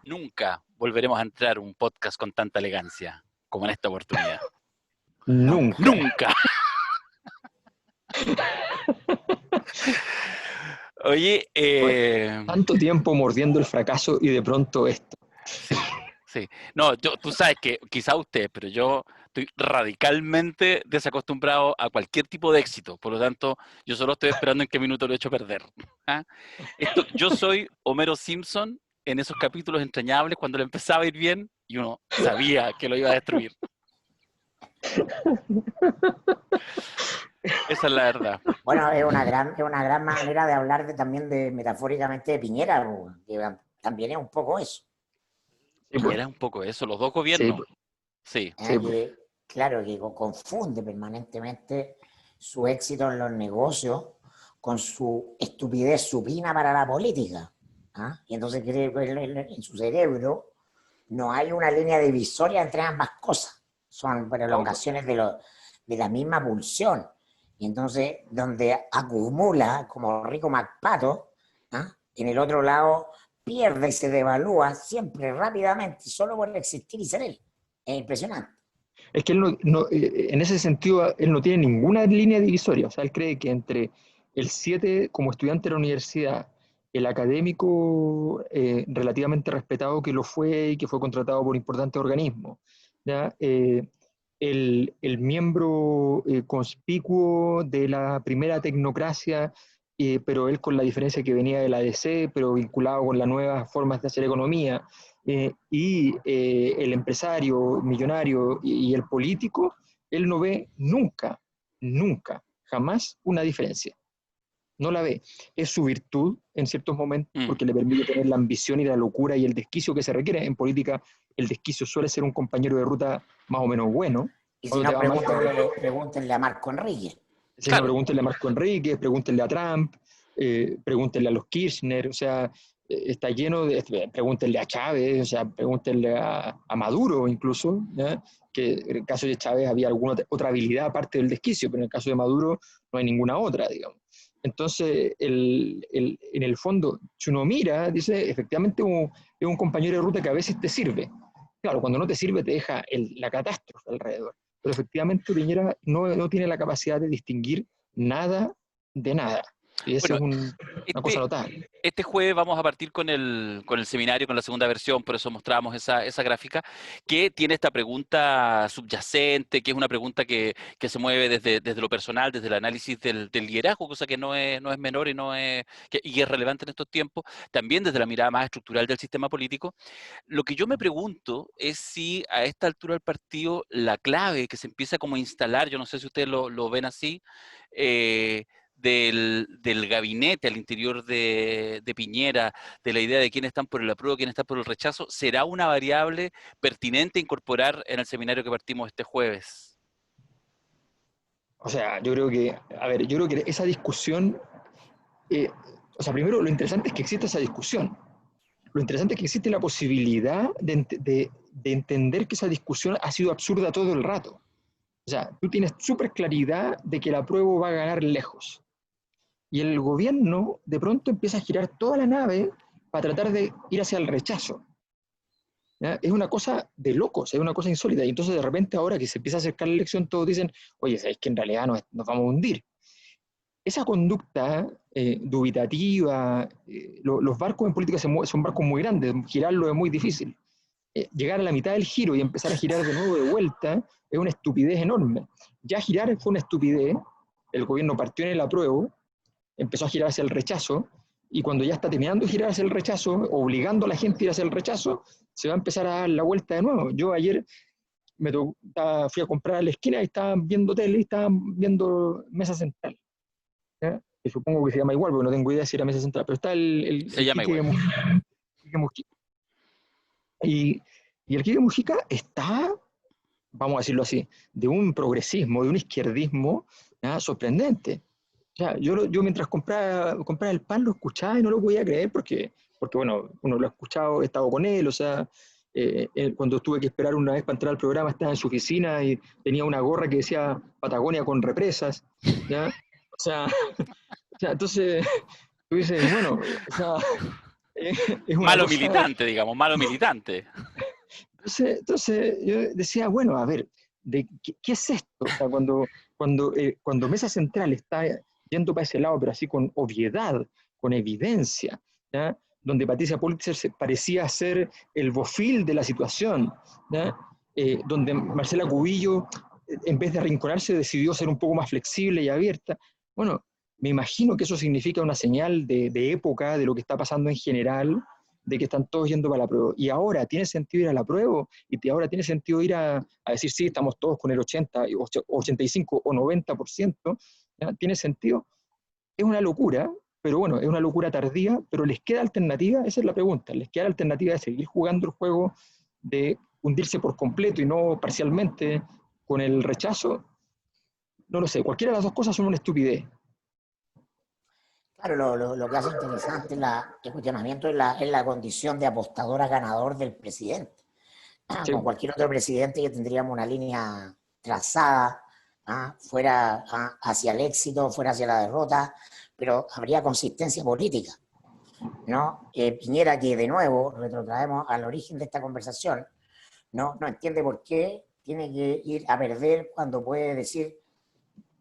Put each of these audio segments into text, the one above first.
Nunca volveremos a entrar a un podcast con tanta elegancia como en esta oportunidad. Nunca. ¡Nunca! Oye, Tanto tiempo mordiendo el fracaso y de pronto esto. sí, sí. No, tú sabes que quizá usted, pero yo estoy radicalmente desacostumbrado a cualquier tipo de éxito. Por lo tanto, yo solo estoy esperando en qué minuto lo he hecho perder. ¿Ah? Yo soy Homero Simpson en esos capítulos entrañables cuando le empezaba a ir bien y uno sabía que lo iba a destruir. Esa es la verdad. Bueno, es una gran manera de hablar también metafóricamente de Piñera, que también es un poco eso. Sí, Y pues. era un poco eso, los dos Sí, gobiernos. pues. Sí. Sí, pues. Que, claro, que confunde permanentemente su éxito en los negocios con su estupidez supina para la política. Y entonces cree que en su cerebro no hay una línea divisoria entre ambas cosas. Son prolongaciones de la misma pulsión. Y entonces, donde acumula como rico MacPato, en el otro lado pierde y se devalúa siempre rápidamente, solo por existir y ser él. Es impresionante. Es que él en ese sentido, él no tiene ninguna línea divisoria. O sea, él cree que entre el 7 como estudiante de la universidad, el académico relativamente respetado que lo fue y que fue contratado por importantes organismos, ¿ya? El miembro conspicuo de la primera tecnocracia, pero él con la diferencia que venía de la ADC, pero vinculado con las nuevas formas de hacer economía, el empresario, millonario y el político, él no ve nunca, nunca, jamás una diferencia. No la ve. Es su virtud en ciertos momentos porque le permite tener la ambición y la locura y el desquicio que se requiere. En política, el desquicio suele ser un compañero de ruta más o menos bueno. Y si no, pregúntenle a Marco Enrique. Si no, pregúntenle a Marco Enrique, pregúntenle a Trump, pregúntenle a los Kirchner, o sea, está lleno de, pregúntenle a Chávez, o sea, pregúntenle a Maduro incluso, ¿ya? Que en el caso de Chávez había alguna otra habilidad aparte del desquicio, pero en el caso de Maduro no hay ninguna otra, digamos. Entonces, en el fondo, si uno mira, dice, efectivamente es un compañero de ruta que a veces te sirve. Claro, cuando no te sirve te deja la catástrofe alrededor. Pero efectivamente Piñera no tiene la capacidad de distinguir nada de nada. Y esa es una cosa notable. Este jueves vamos a partir con el seminario, con la segunda versión, por eso mostramos esa gráfica, que tiene esta pregunta subyacente, que es una pregunta que se mueve desde lo personal, desde el análisis del liderazgo, cosa que no es menor y es relevante en estos tiempos, también desde la mirada más estructural del sistema político. Lo que yo me pregunto es si a esta altura del partido la clave que se empieza como a instalar, yo no sé si ustedes lo ven así, del gabinete al interior de Piñera, de la idea de quiénes están por el apruebo, quiénes están por el rechazo, será una variable pertinente a incorporar en el seminario que partimos este jueves. O sea, yo creo que esa discusión, o sea, primero lo interesante es que existe esa discusión. Lo interesante es que existe la posibilidad de entender que esa discusión ha sido absurda todo el rato. O sea, tú tienes súper claridad de que el apruebo va a ganar lejos. Y el gobierno de pronto empieza a girar toda la nave para tratar de ir hacia el rechazo. ¿Ya? Es una cosa de locos, es una cosa insólita. Y entonces de repente ahora que se empieza a acercar la elección, todos dicen, oye, ¿sabes que en realidad nos vamos a hundir? Esa conducta dubitativa, los barcos en política son barcos muy grandes, girarlo es muy difícil. Llegar a la mitad del giro y empezar a girar de nuevo de vuelta es una estupidez enorme. Ya girar fue una estupidez, el gobierno partió en el apruebo, empezó a girar hacia el rechazo, y cuando ya está terminando de girar hacia el rechazo, obligando a la gente a ir hacia el rechazo, se va a empezar a dar la vuelta de nuevo. Yo ayer fui a comprar a la esquina y estaban viendo tele y estaban viendo Mesa Central. ¿Ya? Que supongo que se llama igual, porque no tengo idea si era Mesa Central, pero está Se llama Quique Mujica. Y el Quique Mujica está, vamos a decirlo así, de un progresismo, de un izquierdismo sorprendente. O sea, yo mientras compraba el pan lo escuchaba y no lo podía creer porque bueno, uno lo ha escuchado, he estado con él, o sea, cuando tuve que esperar una vez para entrar al programa estaba en su oficina y tenía una gorra que decía Patagonia con represas, ¿ya? O sea, entonces tú dices, bueno, o sea, Es una Malo cosa... militante, digamos, malo militante. Entonces yo decía, bueno, a ver, ¿qué es esto? O sea, cuando Mesa Central está yendo para ese lado, pero así con obviedad, con evidencia, ¿ya? Donde Patricia Pulitzer parecía ser el bofil de la situación, ¿ya? Donde Marcela Cubillo, en vez de arrinconarse, decidió ser un poco más flexible y abierta. Bueno, me imagino que eso significa una señal de época, de lo que está pasando en general, de que están todos yendo para la prueba. Y ahora tiene sentido ir a la prueba, y ahora tiene sentido ir a decir, sí, estamos todos con el 80, 85 o 90%, ¿ya? Tiene sentido. Es una locura, pero bueno, es una locura tardía, pero ¿les queda alternativa? Esa es la pregunta. ¿Les queda la alternativa de seguir jugando el juego, de hundirse por completo y no parcialmente con el rechazo? No lo sé, cualquiera de las dos cosas son una estupidez. Claro, lo que hace interesante el cuestionamiento es la condición de apostador a ganador del presidente. Sí, Con cualquier otro presidente ya tendríamos una línea trazada, fuera hacia el éxito, fuera hacia la derrota, pero habría consistencia política, ¿no? Piñera, que de nuevo retrotraemos al origen de esta conversación, no entiende por qué tiene que ir a perder cuando puede decir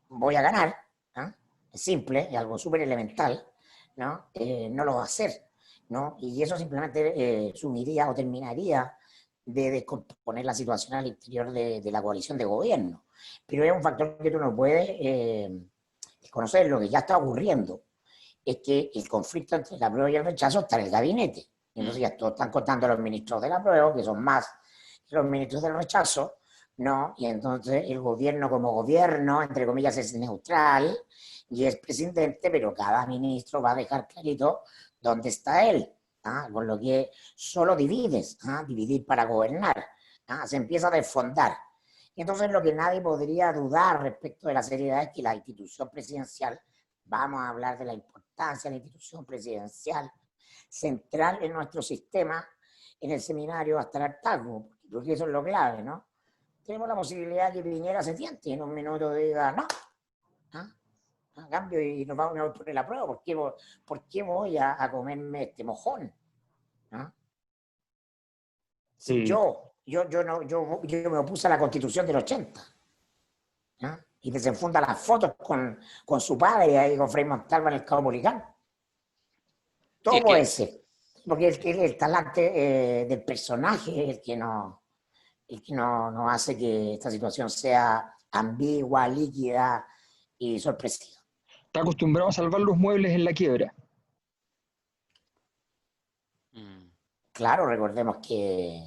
voy a ganar, ¿no? Es simple, es algo súper elemental, ¿no? No lo va a hacer, ¿no? Y eso simplemente sumiría o terminaría de descomponer la situación al interior de la coalición de gobierno. Pero es un factor que tú no puedes conocer. Lo que ya está ocurriendo es que el conflicto entre la prueba y el rechazo está en el gabinete. Y entonces ya todos están contando los ministros de la prueba, que son más que los ministros del rechazo, ¿no? Y entonces el gobierno como gobierno, entre comillas, es neutral y es presidente, pero cada ministro va a dejar clarito dónde está él. Con lo que solo divides, dividir para gobernar, se empieza a desfondar. Y entonces lo que nadie podría dudar respecto de la seriedad es que la institución presidencial, vamos a hablar de la importancia de la institución presidencial central en nuestro sistema, en el seminario hasta el hartazgo, porque eso es lo clave, ¿no? Tenemos la posibilidad de que Piñera se tiente y en un minuto diga, no, a cambio y nos vamos a poner la prueba, ¿por qué voy a comerme este mojón? ¿No? Si sí. yo me opuse a la Constitución del 80, ¿no? Y desenfunda las fotos con su padre ahí, con Frei Montalva en el Cabo Policán. Sí, es Todo que ese, porque el talante del personaje es el que no hace que esta situación sea ambigua, líquida y sorpresiva. Está acostumbrado a salvar los muebles en la quiebra. mm, Claro, recordemos que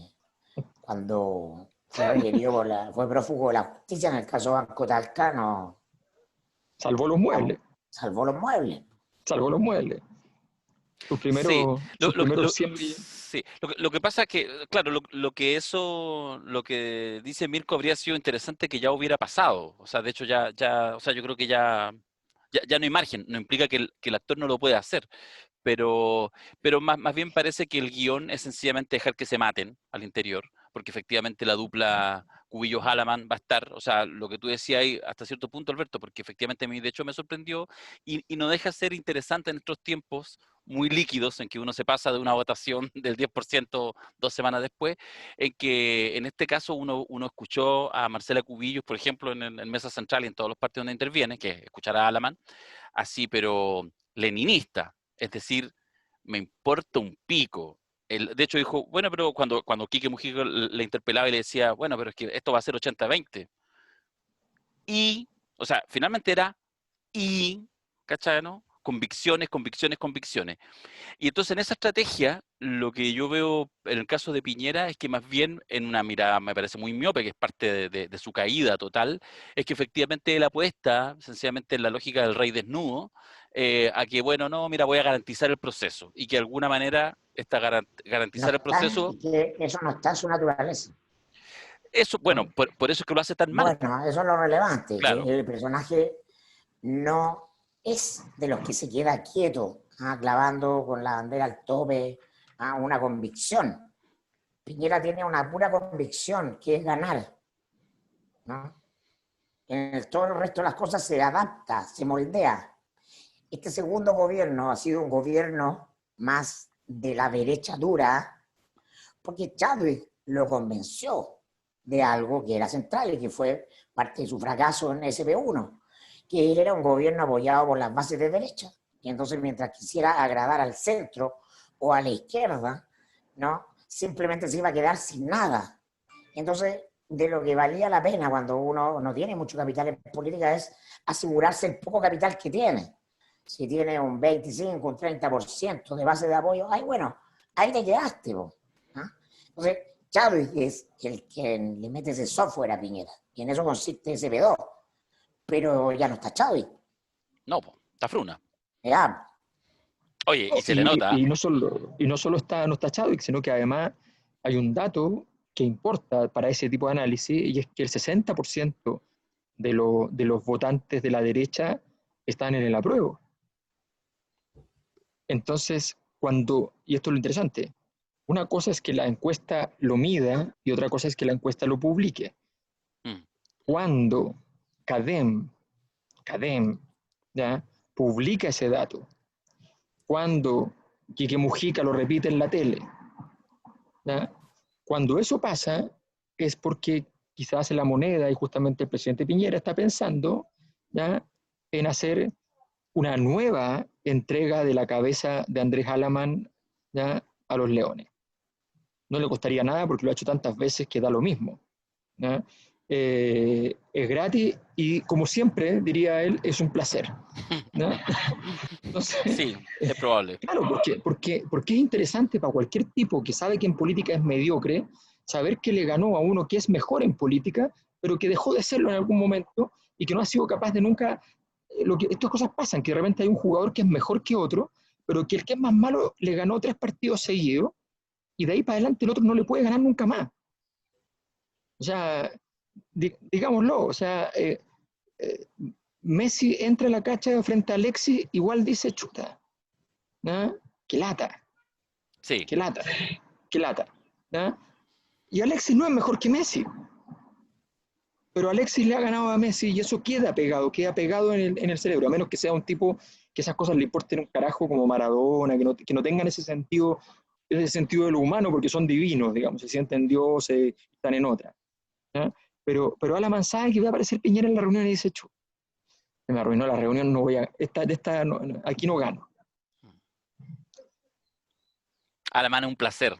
cuando fue requerido fue prófugo de la justicia en el caso Banco Talca, no, Salvó los muebles, salvó los muebles. salvó los muebles. Sus sí, primeros, sus primeros 100 millones. sí. Lo que pasa es que, claro, lo que dice Mirko habría sido interesante que ya hubiera pasado. O sea, de hecho o sea, yo creo que ya no hay margen. No implica que el actor no lo pueda hacer. Pero más bien parece que el guión es sencillamente dejar que se maten al interior, porque efectivamente la dupla Cubillos-Halaman va a estar, o sea, lo que tú decías ahí hasta cierto punto, Alberto, porque efectivamente a mí de hecho me sorprendió y no deja de ser interesante en estos tiempos muy líquidos en que uno se pasa de una votación del 10% 2 semanas después, en que en este caso uno escuchó a Marcela Cubillos, por ejemplo, en Mesa Central y en todos los partidos donde interviene, que es escuchar a Halaman, así, pero leninista. Es decir, me importa un pico. De hecho dijo, bueno, pero cuando Quique Mujica le interpelaba y le decía, bueno, pero es que esto va a ser 80-20. Y, o sea, finalmente era ¿cachai, no? Convicciones, convicciones, convicciones. Y entonces en esa estrategia, lo que yo veo en el caso de Piñera es que más bien en una mirada, me parece muy miope, que es parte de su caída total, es que efectivamente él apuesta, sencillamente en la lógica del rey desnudo, a que, bueno, no, mira, voy a garantizar el proceso y que de alguna manera No garantizar el está, proceso, y que eso no está en su naturaleza. eso, bueno, por eso es que lo hace tan mal, Bueno, eso es lo relevante, que claro. el personaje no es de los que se queda quieto, clavando con la bandera al tope una convicción. Piñera tiene una pura convicción, que es ganar, ¿no? En todo el resto de las cosas se adapta, se moldea. Este segundo gobierno ha sido un gobierno más de la derecha dura, porque Chadwick lo convenció de algo que era central y que fue parte de su fracaso en SP1, que él era un gobierno apoyado por las bases de derecha. Y entonces, mientras quisiera agradar al centro o a la izquierda, ¿no? Simplemente se iba a quedar sin nada. Entonces, de lo que valía la pena cuando uno no tiene mucho capital en política es asegurarse el poco capital que tiene. Si tiene un 25, un 30% de base de apoyo, ay, bueno, ahí te quedaste, ¿no? Entonces, Chadwick es el que le mete ese software a Piñera, y en eso consiste SP2, pero ya no está Chadwick. No, po, está fruna. Ya. Oye, y se le nota. Y no solo está, no está Chadwick, sino que además hay un dato que importa para ese tipo de análisis, y es que el 60% de los votantes de la derecha están en el apruebo. Entonces, y esto es lo interesante, una cosa es que la encuesta lo mida y otra cosa es que la encuesta lo publique. Cuando CADEM ¿ya? Publica ese dato, cuando Quique Mujica lo repite en la tele, ¿ya? Cuando eso pasa es porque quizás en La Moneda y justamente el presidente Piñera está pensando, ¿ya?, en hacer una nueva entrega de la cabeza de Andrés Alamán, ¿ya?, a los Leones. No le costaría nada porque lo ha hecho tantas veces que da lo mismo, ¿ya? Es gratis y, como siempre, diría él, es un placer, ¿no? Entonces, Sí, es probable. claro, porque es interesante para cualquier tipo que sabe que en política es mediocre, saber que le ganó a uno que es mejor en política, pero que dejó de serlo en algún momento y que no ha sido capaz de nunca. Estas cosas pasan, que de repente hay un jugador que es mejor que otro, pero que el que es más malo le ganó 3 partidos seguidos y de ahí para adelante el otro no le puede ganar nunca más. O sea, digámoslo, o sea, Messi entra a la cancha frente a Alexis, igual dice chuta, ¿no? ¡Qué lata! Sí. ¡Qué lata! ¡Qué lata! ¿no? Y Alexis no es mejor que Messi, pero Alexis le ha ganado a Messi y eso queda pegado en el cerebro, a menos que sea un tipo que esas cosas le importen un carajo como Maradona, que no tengan ese sentido de lo humano, porque son divinos, digamos, se sienten dioses, están en otra. ¿no? Pero Alamán sabe que va a aparecer Piñera en la reunión y dice, se me arruinó la reunión, no voy a, aquí no gano. Alamán, es un placer.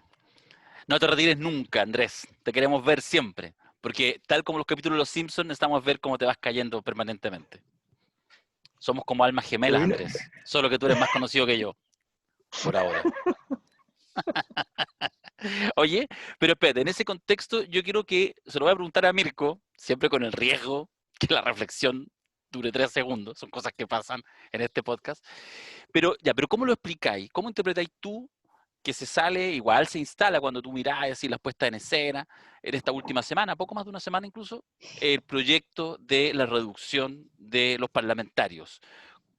No te retires nunca, Andrés. Te queremos ver siempre. Porque tal como los capítulos de Los Simpsons, necesitamos ver cómo te vas cayendo permanentemente. Somos como almas gemelas, Andrés. Solo que tú eres más conocido que yo. Por ahora. Oye, pero espérate, en ese contexto yo quiero que se lo voy a preguntar a Mirko, siempre con el riesgo que la reflexión dure 3 segundos. Son cosas que pasan en este podcast. Pero ¿cómo lo explicáis? ¿Cómo interpretáis tú que se sale, igual se instala cuando tú mirás así las puestas en escena, en esta última semana, poco más de una semana incluso, el proyecto de la reducción de los parlamentarios,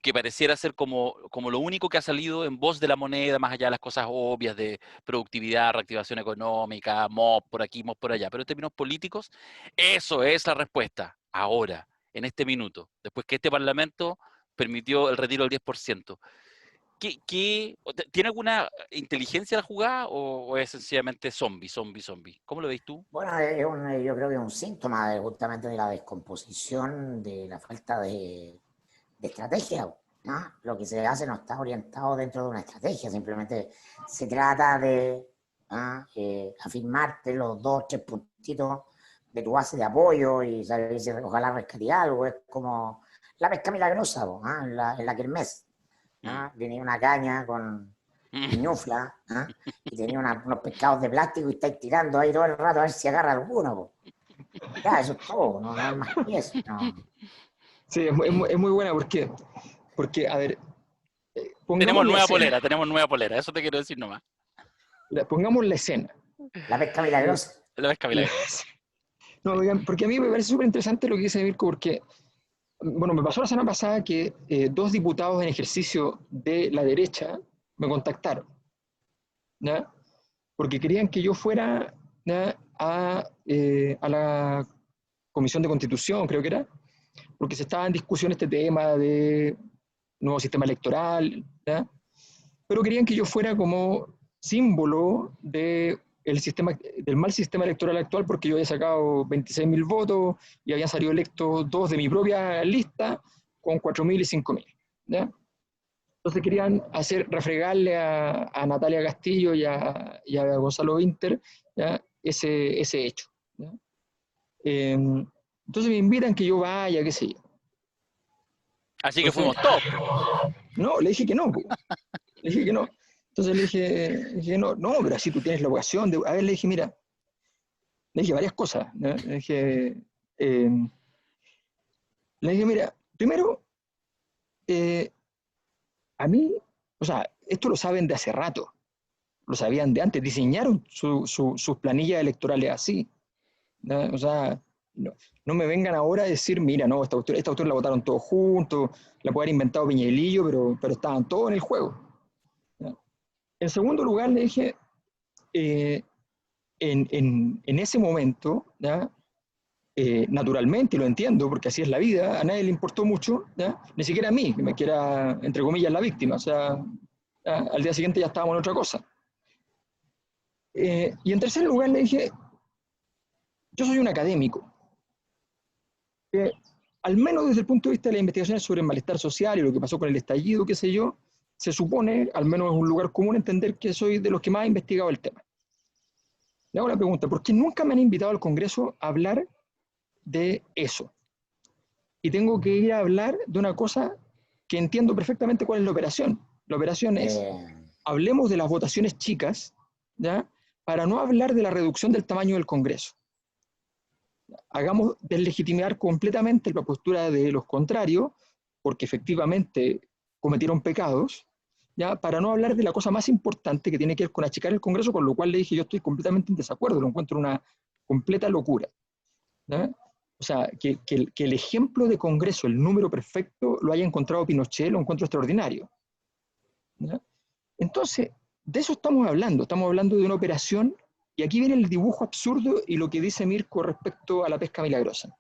que pareciera ser como lo único que ha salido en voz de La Moneda, más allá de las cosas obvias de productividad, reactivación económica, MOP por aquí, MOP por allá, pero en términos políticos, eso es la respuesta, ahora, en este minuto, después que este Parlamento permitió el retiro del 10%. ¿Tiene alguna inteligencia la jugada o es sencillamente zombie? ¿Cómo lo veis tú? Bueno, yo creo que es un síntoma justamente de la descomposición, de la falta de estrategia, ¿no? Lo que se hace no está orientado dentro de una estrategia, simplemente se trata de afirmarte los 2 o 3 puntitos de tu base de apoyo y saber si ojalá rescatar algo. Es como la pesca milagrosa, en la kermés. Tenía una caña con ñufla y tenía unos pescados de plástico y estáis tirando ahí todo el rato a ver si agarra alguno. Ya, eso es todo, no es más que eso. No. Sí, es muy buena porque, a ver, Tenemos nueva escena, polera, eso te quiero decir nomás. pongamos la escena. La pesca milagrosa. La pesca milagrosa. No, porque a mí me parece súper interesante lo que dice Mirko, porque, bueno, me pasó la semana pasada que 2 diputados en ejercicio de la derecha me contactaron, ¿ya? Porque querían que yo fuera, ¿ya?, a la Comisión de Constitución, creo que era, porque se estaba en discusión este tema de nuevo sistema electoral, ¿ya? Pero querían que yo fuera como símbolo del mal sistema electoral actual, porque yo había sacado 26.000 votos y habían salido electos dos de mi propia lista con 4.000 y 5.000. ¿Ya? Entonces querían refregarle a Natalia Castillo y a Gonzalo Winter, ¿ya? Ese hecho. ¿Ya? Entonces me invitan que yo vaya, qué sé yo. Así que Entonces, fuimos todos, po. no, le dije que no, po. Le dije que no. Entonces le dije no, no, pero así tú tienes la ocasión de... A ver, le dije, mira, le dije varias cosas, ¿no? Eh, le dije, mira, primero, eh, a mí, o sea, esto lo saben de hace rato, lo sabían de antes, diseñaron sus planillas electorales así, ¿no? O sea, no, no me vengan ahora a decir, mira, no, esta autora la votaron todos juntos, la puede haber inventado Piñelillo, pero estaban todos en el juego. ¿No? En segundo lugar, le dije, eh, en ese momento, ¿ya? Naturalmente, y lo entiendo, porque así es la vida, a nadie le importó mucho, ¿ya? Ni siquiera a mí, que era, entre comillas, la víctima, o sea, ¿ya? Al día siguiente ya estábamos en otra cosa. Y en tercer lugar le dije, yo soy un académico, que al menos desde el punto de vista de las investigaciones sobre el malestar social y lo que pasó con el estallido, qué sé yo, se supone, al menos es un lugar común, entender que soy de los que más ha investigado el tema. Le hago la pregunta, ¿por qué nunca me han invitado al Congreso a hablar de eso? Y tengo que ir a hablar de una cosa que entiendo perfectamente cuál es la operación. La operación es, Eh, hablemos de las votaciones chicas, ¿ya? Para no hablar de la reducción del tamaño del Congreso. Hagamos deslegitimar completamente la postura de los contrarios, porque efectivamente cometieron pecados, ¿ya? Para no hablar de la cosa más importante que tiene que ver con achicar el Congreso, con lo cual le dije yo estoy completamente en desacuerdo, lo encuentro una completa locura. ¿Ya? O sea, que el ejemplo de Congreso, el número perfecto, lo haya encontrado Pinochet, lo encuentro extraordinario. ¿Ya? Entonces, de eso estamos hablando de una operación, y aquí viene el dibujo absurdo y lo que dice Mirko respecto a la pesca milagrosa.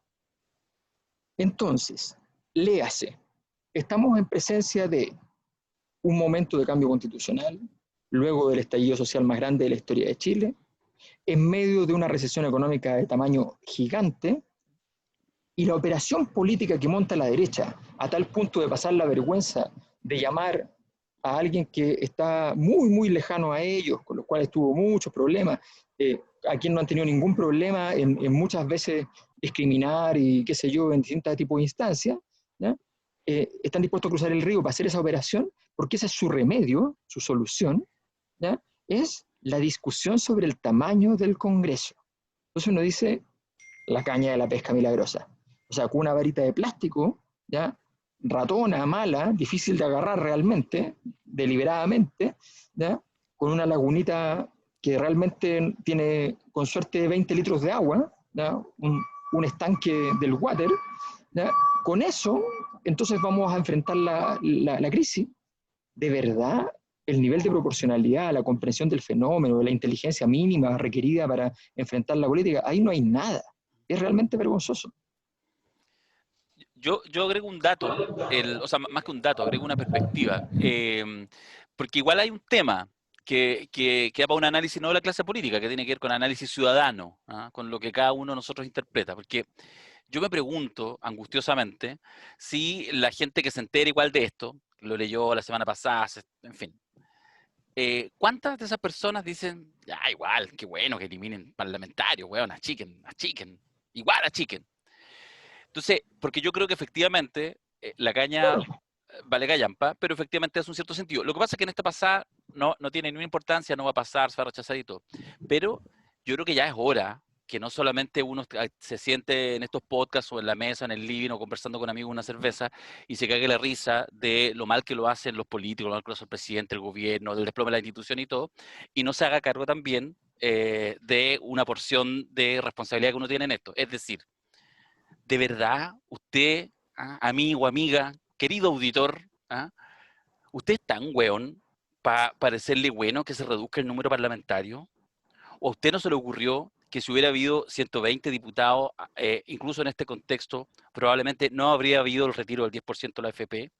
Entonces, léase, estamos en presencia de un momento de cambio constitucional, luego del estallido social más grande de la historia de Chile, en medio de una recesión económica de tamaño gigante, y la operación política que monta la derecha, a tal punto de pasar la vergüenza de llamar a alguien que está muy, muy lejano a ellos, con los cuales tuvo muchos problemas, a quien no han tenido ningún problema en muchas veces discriminar y qué sé yo, en distintos tipos de instancias, ¿ya? Están dispuestos a cruzar el río para hacer esa operación, porque ese es su remedio, su solución, ¿ya? Es la discusión sobre el tamaño del Congreso. Entonces uno dice, la caña de la pesca milagrosa. O sea, con una varita de plástico, ¿ya? Ratona, mala, difícil de agarrar realmente, deliberadamente, ¿ya? Con una lagunita que realmente tiene, con suerte, 20 litros de agua, ¿ya? Un estanque del water, ¿ya? Con eso, entonces vamos a enfrentar la crisis. De verdad, el nivel de proporcionalidad, la comprensión del fenómeno, la inteligencia mínima requerida para enfrentar la política, ahí no hay nada. Es realmente vergonzoso. Yo agrego un dato, o sea, más que un dato, agrego una perspectiva, porque igual hay un tema que da para un análisis no de la clase política, que tiene que ver con análisis ciudadano, ¿ah? Con lo que cada uno de nosotros interpreta, porque yo me pregunto angustiosamente si la gente que se entera igual de esto, lo leyó la semana pasada, en fin, ¿cuántas de esas personas dicen, ah, igual, qué bueno que eliminen parlamentarios, weón, achiquen, igual achiquen? Entonces, porque yo creo que efectivamente la caña vale gallampa, pero efectivamente hace un cierto sentido. Lo que pasa es que en esta pasada no tiene ninguna importancia, no va a pasar, se va a rechazar y todo. Pero yo creo que ya es hora que no solamente uno se siente en estos podcasts o en la mesa, en el living o conversando con amigos una cerveza y se cague la risa de lo mal que lo hacen los políticos, lo mal que lo hace el presidente, el gobierno, del desplome de la institución y todo, y no se haga cargo también de una porción de responsabilidad que uno tiene en esto. Es decir, ¿de verdad usted, amigo, amiga, querido auditor, usted es tan weón para parecerle bueno que se reduzca el número parlamentario? ¿O a usted no se le ocurrió que si hubiera habido 120 diputados, incluso en este contexto, probablemente no habría habido el retiro del 10% de la AFP?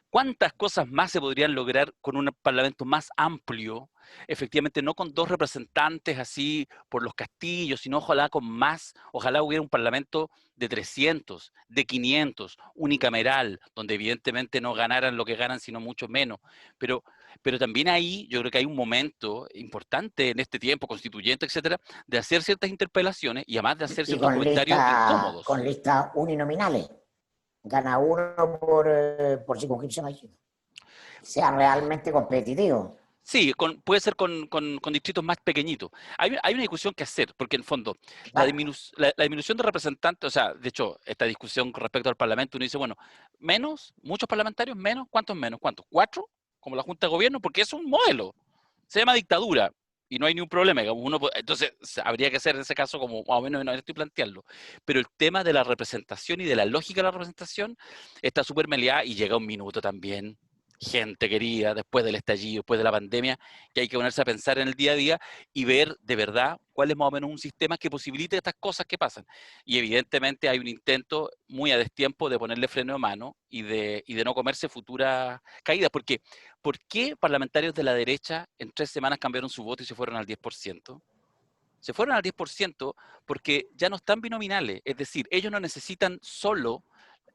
¿Cuántas cosas más se podrían lograr con un parlamento más amplio? Efectivamente, no con 2 representantes así por los castillos, sino ojalá con más, ojalá hubiera un parlamento de 300, de 500, unicameral, donde evidentemente no ganaran lo que ganan, sino mucho menos. Pero, pero también ahí yo creo que hay un momento importante en este tiempo constituyente, etcétera, de hacer ciertas interpelaciones y además de hacer Y ciertos comentarios con incómodos. listas uninominales. Gana uno por circunscripción allí. Sean realmente competitivos. Sí, puede ser con distritos más pequeñitos. Hay una discusión que hacer, porque en el fondo, Claro. la disminución de representantes, o sea, de hecho, esta discusión con respecto al Parlamento, uno dice, bueno, menos, muchos parlamentarios, menos, ¿cuántos menos? ¿Cuántos? ¿4? Como la Junta de Gobierno, porque es un modelo. Se llama dictadura y no hay ningún problema. Digamos, entonces, habría que hacer en ese caso como más o menos, no estoy planteando. Pero el tema de la representación y de la lógica de la representación está súper meleada y llega un minuto también, gente querida, después del estallido, después de la pandemia, que hay que ponerse a pensar en el día a día y ver de verdad cuál es más o menos un sistema que posibilite estas cosas que pasan. Y evidentemente hay un intento muy a destiempo de ponerle freno de mano y de no comerse futuras caídas, porque ¿por qué parlamentarios de la derecha en 3 semanas cambiaron su voto y se fueron al 10%? Se fueron al 10% porque ya no están binominales, es decir, ellos no necesitan solo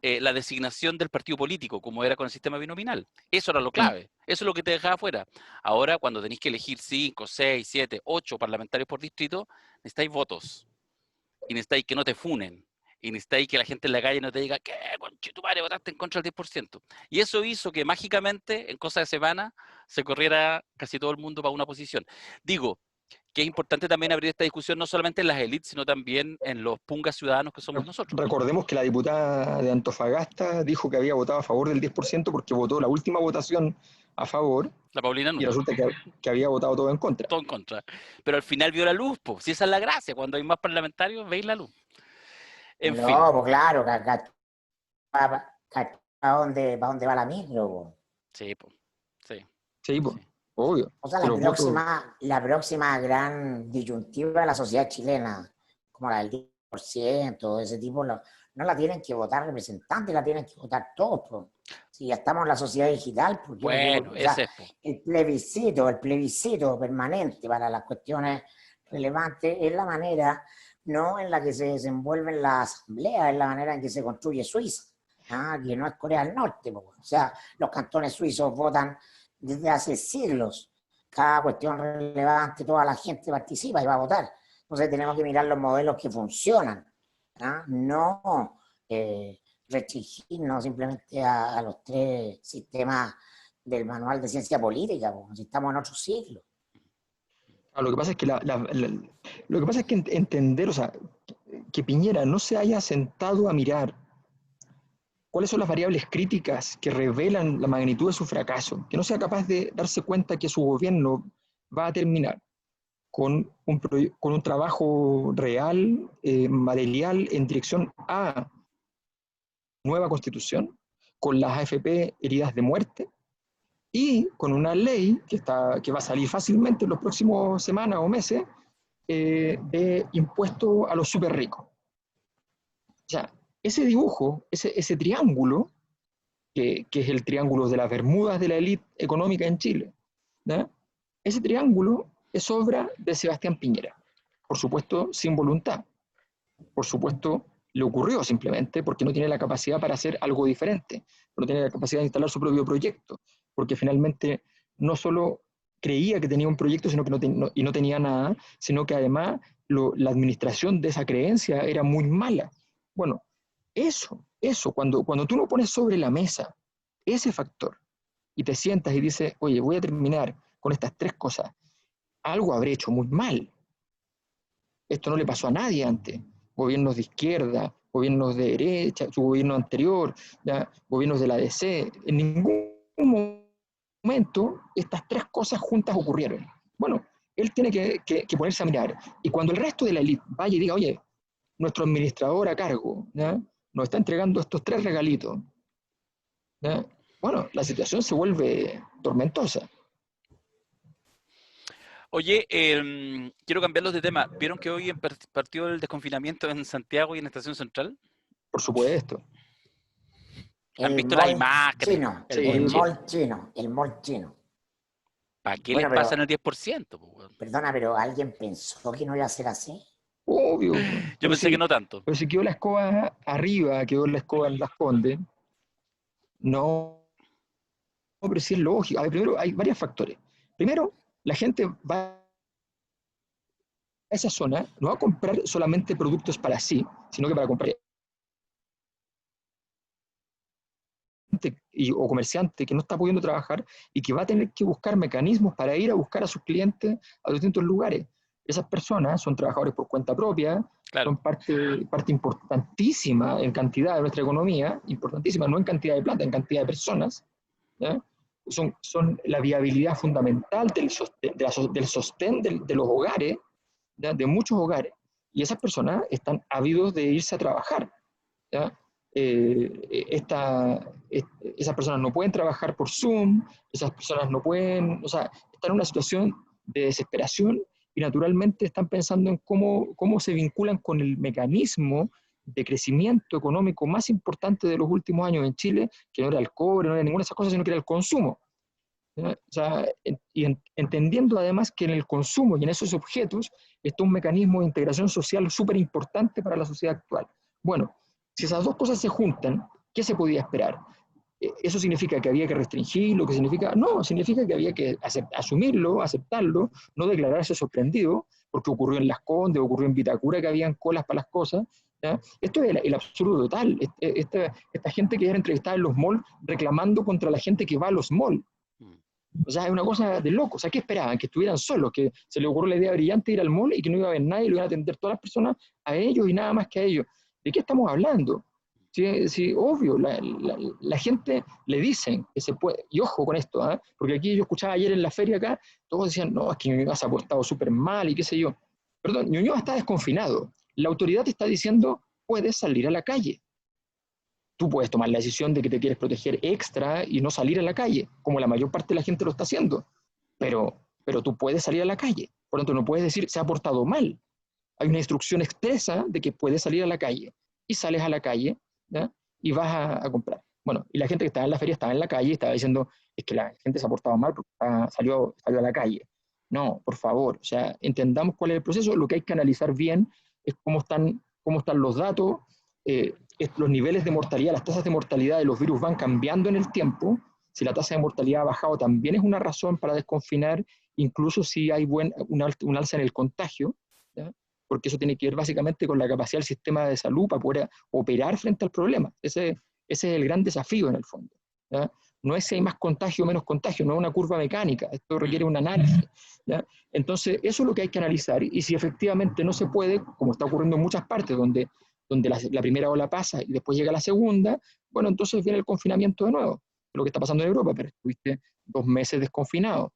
la designación del partido político, como era con el sistema binominal. Eso era lo clave, eso es lo que te dejaba fuera. Ahora, cuando tenéis que elegir 5, 6, 7, 8 parlamentarios por distrito, necesitáis votos y necesitáis que no te funen. Y necesitáis que la gente en la calle no te diga, ¿qué, conchetumare, votaste en contra del 10%? Y eso hizo que mágicamente, en cosa de semana, se corriera casi todo el mundo para una posición. Digo, que es importante también abrir esta discusión no solamente en las élites, sino también en los pungas ciudadanos que somos nosotros. Recordemos que la diputada de Antofagasta dijo que había votado a favor del 10% porque votó la última votación a favor La Paulina y Núñez, resulta que había votado todo en contra. todo en contra. Pero al final vio la luz, pues. Si esa es la gracia, cuando hay más parlamentarios, veis la luz. En fin, No, pues claro, ¿para dónde va la micro? Po? sí, pues. Sí, Sí, pues, sí. obvio. O sea, Que los votos, la próxima gran disyuntiva de la sociedad chilena, como la del 10%, ese tipo, no la tienen que votar representantes, la tienen que votar todos. Po. Si ya estamos en la sociedad digital, ¿por qué no se Bueno, vota? O sea, ese es, pues. el plebiscito permanente para las cuestiones relevantes es la manera, no en la que se desenvuelve la asamblea, es la manera en que se construye Suiza, que no es Corea del Norte. Po. O sea, los cantones suizos votan desde hace siglos. Cada cuestión relevante, toda la gente participa y va a votar. Entonces tenemos que mirar los modelos que funcionan, no restringirnos simplemente a los 3 sistemas del manual de ciencia política, porque si estamos en otro siglo. lo que pasa es que lo que pasa es que entender, o sea, que Piñera no se haya sentado a mirar cuáles son las variables críticas que revelan la magnitud de su fracaso, que no sea capaz de darse cuenta que su gobierno va a terminar con un trabajo real, material, en dirección a nueva constitución, con las AFP heridas de muerte y con una ley que va a salir fácilmente en los próximos semanas o meses de impuesto a los súper ricos. O sea, ese dibujo, ese triángulo, que es el triángulo de las Bermudas de la élite económica en Chile, ¿no? Ese triángulo es obra de Sebastián Piñera, por supuesto sin voluntad, por supuesto le ocurrió simplemente porque no tiene la capacidad para hacer algo diferente, no tiene la capacidad de instalar su propio proyecto, porque finalmente no solo creía que tenía un proyecto sino que y no tenía nada, sino que además la administración de esa creencia era muy mala. Bueno, cuando tú lo pones sobre la mesa, ese factor, y te sientas y dices, oye, voy a terminar con estas 3 cosas, algo habré hecho muy mal. Esto no le pasó a nadie antes. Gobiernos de izquierda, gobiernos de derecha, su gobierno anterior, ¿ya? Gobiernos de la DC. En ningún momento estas 3 cosas juntas ocurrieron. Bueno, él tiene que ponerse a mirar. Y cuando el resto de la élite vaya y diga, oye, nuestro administrador a cargo, ¿ya? Nos está entregando estos 3 regalitos, ¿ya? Bueno, la situación se vuelve tormentosa. Oye, quiero cambiarlos de tema. ¿Vieron que hoy partió el desconfinamiento en Santiago y en Estación Central? Por supuesto. ¿Han El visto las mall imágenes? chino, El Sí. mall el chino. mall chino, el mall chino. ¿Para qué les Bueno, pasan pero, el 10%? Po, weón? perdona, pero ¿alguien pensó que no iba a ser así? Obvio. Yo pensé que no tanto. Pero si quedó la escoba arriba, quedó la escoba en Las Condes, no, pero sí es lógico. A ver, primero hay varios factores. Primero, la gente va a esa zona, no va a comprar solamente productos para sí, sino que para comprar o comerciante que no está pudiendo trabajar y que va a tener que buscar mecanismos para ir a buscar a sus clientes a distintos lugares. Esas personas son trabajadores por cuenta propia, Claro. son parte importantísima en cantidad de nuestra economía, importantísima, no en cantidad de plata, en cantidad de personas. ¿Ya? Son la viabilidad fundamental del sostén de los hogares, ¿ya? De muchos hogares. Y esas personas están ávidos de irse a trabajar. ¿Ya? Esas personas no pueden trabajar por Zoom, esas personas no pueden, o sea, están en una situación de desesperación y naturalmente están pensando en cómo se vinculan con el mecanismo de crecimiento económico más importante de los últimos años en Chile, que no era el cobre, no era ninguna de esas cosas, sino que era el consumo. ¿Ya? O sea, entendiendo además que en el consumo y en esos objetos está un mecanismo de integración social súper importante para la sociedad actual. Bueno, si esas dos cosas se juntan, ¿qué se podía esperar? ¿Eso significa que había que restringirlo? ¿Qué significa? No, significa que había que asumirlo, aceptarlo, no declararse sorprendido, porque ocurrió en Las Condes, ocurrió en Vitacura que habían colas para las cosas. ¿Ya? Esto es el absurdo total. Esta gente que era entrevistada en los malls reclamando contra la gente que va a los malls. Mm. O sea, es una cosa de loco. O sea, ¿qué esperaban? Que estuvieran solos, que se les ocurrió la idea brillante de ir al mall y que no iba a haber nadie, lo iban a atender todas las personas a ellos y nada más que a ellos. ¿De qué estamos hablando? Sí, sí, obvio, la gente le dicen que se puede, y ojo con esto, ¿eh? Porque aquí yo escuchaba ayer en la feria acá, todos decían, no, es que Ñuñoa se ha portado súper mal y qué sé yo. Perdón, Ñuñoa está desconfinado. La autoridad te está diciendo, puedes salir a la calle. Tú puedes tomar la decisión de que te quieres proteger extra y no salir a la calle, como la mayor parte de la gente lo está haciendo. Pero tú puedes salir a la calle. Por lo tanto, no puedes decir se ha portado mal. Hay una instrucción expresa de que puedes salir a la calle. Y sales a la calle, ¿ya? Y vas a comprar. Bueno, y la gente que estaba en la feria estaba en la calle y estaba diciendo, es que la gente se ha portado mal porque salió a la calle. No, por favor, o sea, entendamos cuál es el proceso. Lo que hay que analizar bien es cómo están los datos, los niveles de mortalidad, las tasas de mortalidad de los virus van cambiando en el tiempo. Si la tasa de mortalidad ha bajado, también es una razón para desconfinar, incluso si hay un alza en el contagio, ¿ya? Porque eso tiene que ver básicamente con la capacidad del sistema de salud para poder operar frente al problema. Ese es el gran desafío en el fondo. ¿Ya? No es si hay más contagio o menos contagio, no es una curva mecánica, esto requiere un análisis. ¿Ya? Entonces, eso es lo que hay que analizar y si efectivamente no se puede, como está ocurriendo en muchas partes, donde la primera ola pasa y después llega la segunda, bueno, entonces viene el confinamiento de nuevo, lo que está pasando en Europa, pero estuviste 2 meses desconfinado,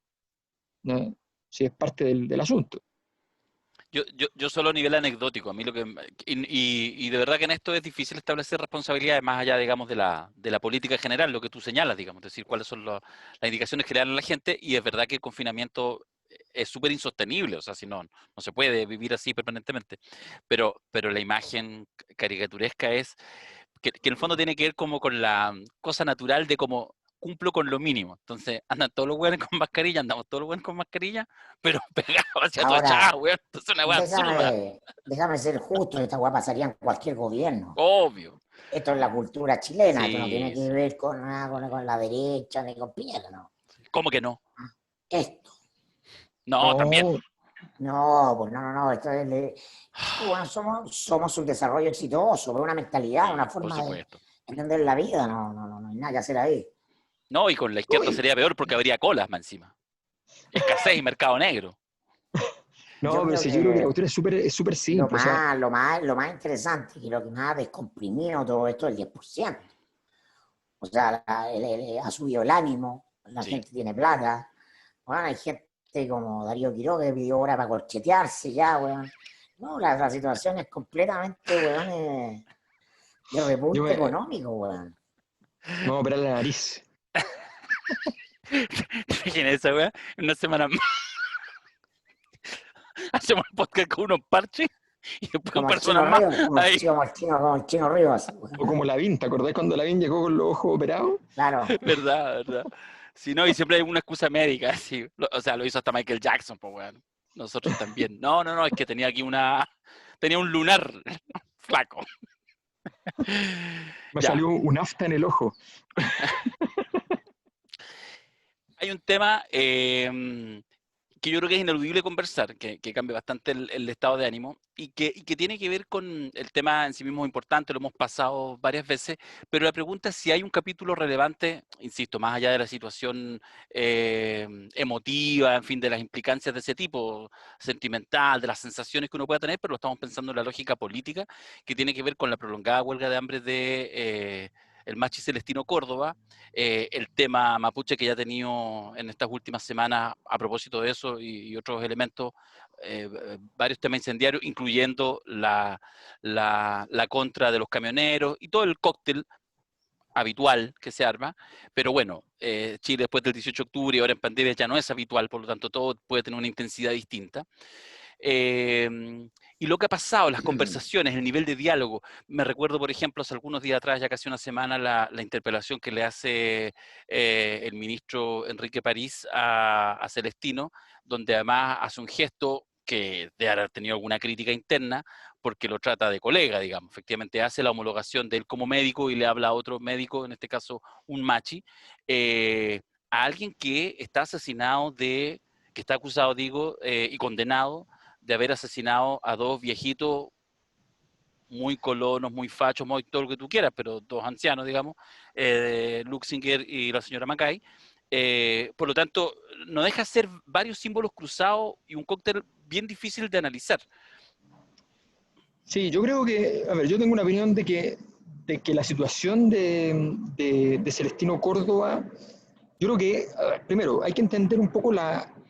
¿no? Si es parte del asunto. Yo solo a nivel anecdótico, a mí lo que y de verdad que en esto es difícil establecer responsabilidades más allá, digamos, de la política general, lo que tú señalas, digamos, es decir, cuáles son las indicaciones que le dan a la gente, y es verdad que el confinamiento es súper insostenible, o sea, si no se puede vivir así permanentemente. Pero la imagen caricaturesca es que en el fondo tiene que ver como con la cosa natural de cómo cumplo con lo mínimo. Entonces, andan todos los weones con mascarilla, andamos todos los weones con mascarilla, pero pegados hacia tu echada, Ahora, weón. Entonces, es una weá absurda, déjame ser justo, esta weá pasaría en cualquier gobierno. obvio. Esto es la cultura chilena, esto no tiene Sí, que sí. ver con nada con la derecha ni con Piñera, ¿no? ¿Cómo que no? Esto. No, también. No, No, pues no, esto es bueno, somos un desarrollo exitoso, una mentalidad, una Sí, por forma de supuesto. entender la vida, no hay nada que hacer ahí. No, y con la no, izquierda sería peor porque habría colas más encima. Escasez y mercado negro. Yo no, pero creo sí, yo creo que la que cuestión es súper lo simple. O sea, más, lo más, lo más interesante y lo que más ha descomprimido todo esto es el 10%. O sea, ha subido el ánimo, la Sí. gente tiene plata. Bueno, hay gente como Darío Quiroga que pidió hora para corchetearse ya, weón. No, la situación es completamente, weón, de yo repunte me económico, weón. voy a operar la nariz. Imagínate esa weá. En una semana más hacemos el podcast con unos parches. y después Como el personas Chino más Ríos, ahí. como el Chino Ríos. O como Lavín, ¿te acordás cuando Lavín llegó con los ojos operados? Claro. ¿Verdad? ¿Verdad? Si no, y siempre hay una excusa médica, así. O sea, lo hizo hasta Michael Jackson, pues bueno. Nosotros también. No, no, no, es que tenía aquí tenía un lunar flaco. Me Ya. salió un afta en el ojo. Hay un tema que yo creo que es ineludible conversar, que cambia bastante el estado de ánimo y que tiene que ver con el tema en sí mismo importante, lo hemos pasado varias veces, pero la pregunta es si hay un capítulo relevante, insisto, más allá de la situación emotiva, en fin, de las implicancias de ese tipo, sentimental, de las sensaciones que uno pueda tener, pero lo estamos pensando en la lógica política, que tiene que ver con la prolongada huelga de hambre de el Machi Celestino Córdoba, el tema mapuche que ya ha tenido en estas últimas semanas a propósito de eso y otros elementos, varios temas incendiarios, incluyendo la contra de los camioneros y todo el cóctel habitual que se arma, pero bueno, Chile después del 18 de octubre y ahora en pandemia ya no es habitual, por lo tanto todo puede tener una intensidad distinta. Y lo que ha pasado, las conversaciones, el nivel de diálogo. Me recuerdo, por ejemplo, hace algunos días atrás, ya casi una semana, la interpelación que le hace el ministro Enrique París a Celestino, donde además hace un gesto que debe haber tenido alguna crítica interna, porque lo trata de colega, digamos. Efectivamente, hace la homologación de él como médico y le habla a otro médico, en este caso un machi, a alguien que está asesinado que está acusado, digo, y condenado de haber asesinado a dos viejitos muy colonos, muy fachos, muy todo lo que tú quieras, pero dos ancianos, digamos, Luxinger y la señora Macay. Por lo tanto, no deja de ser varios símbolos cruzados y un cóctel bien difícil de analizar. Sí, yo creo que, a ver, yo tengo una opinión de que la situación de Celestino Córdoba, yo creo que, a ver, primero, hay que entender un poco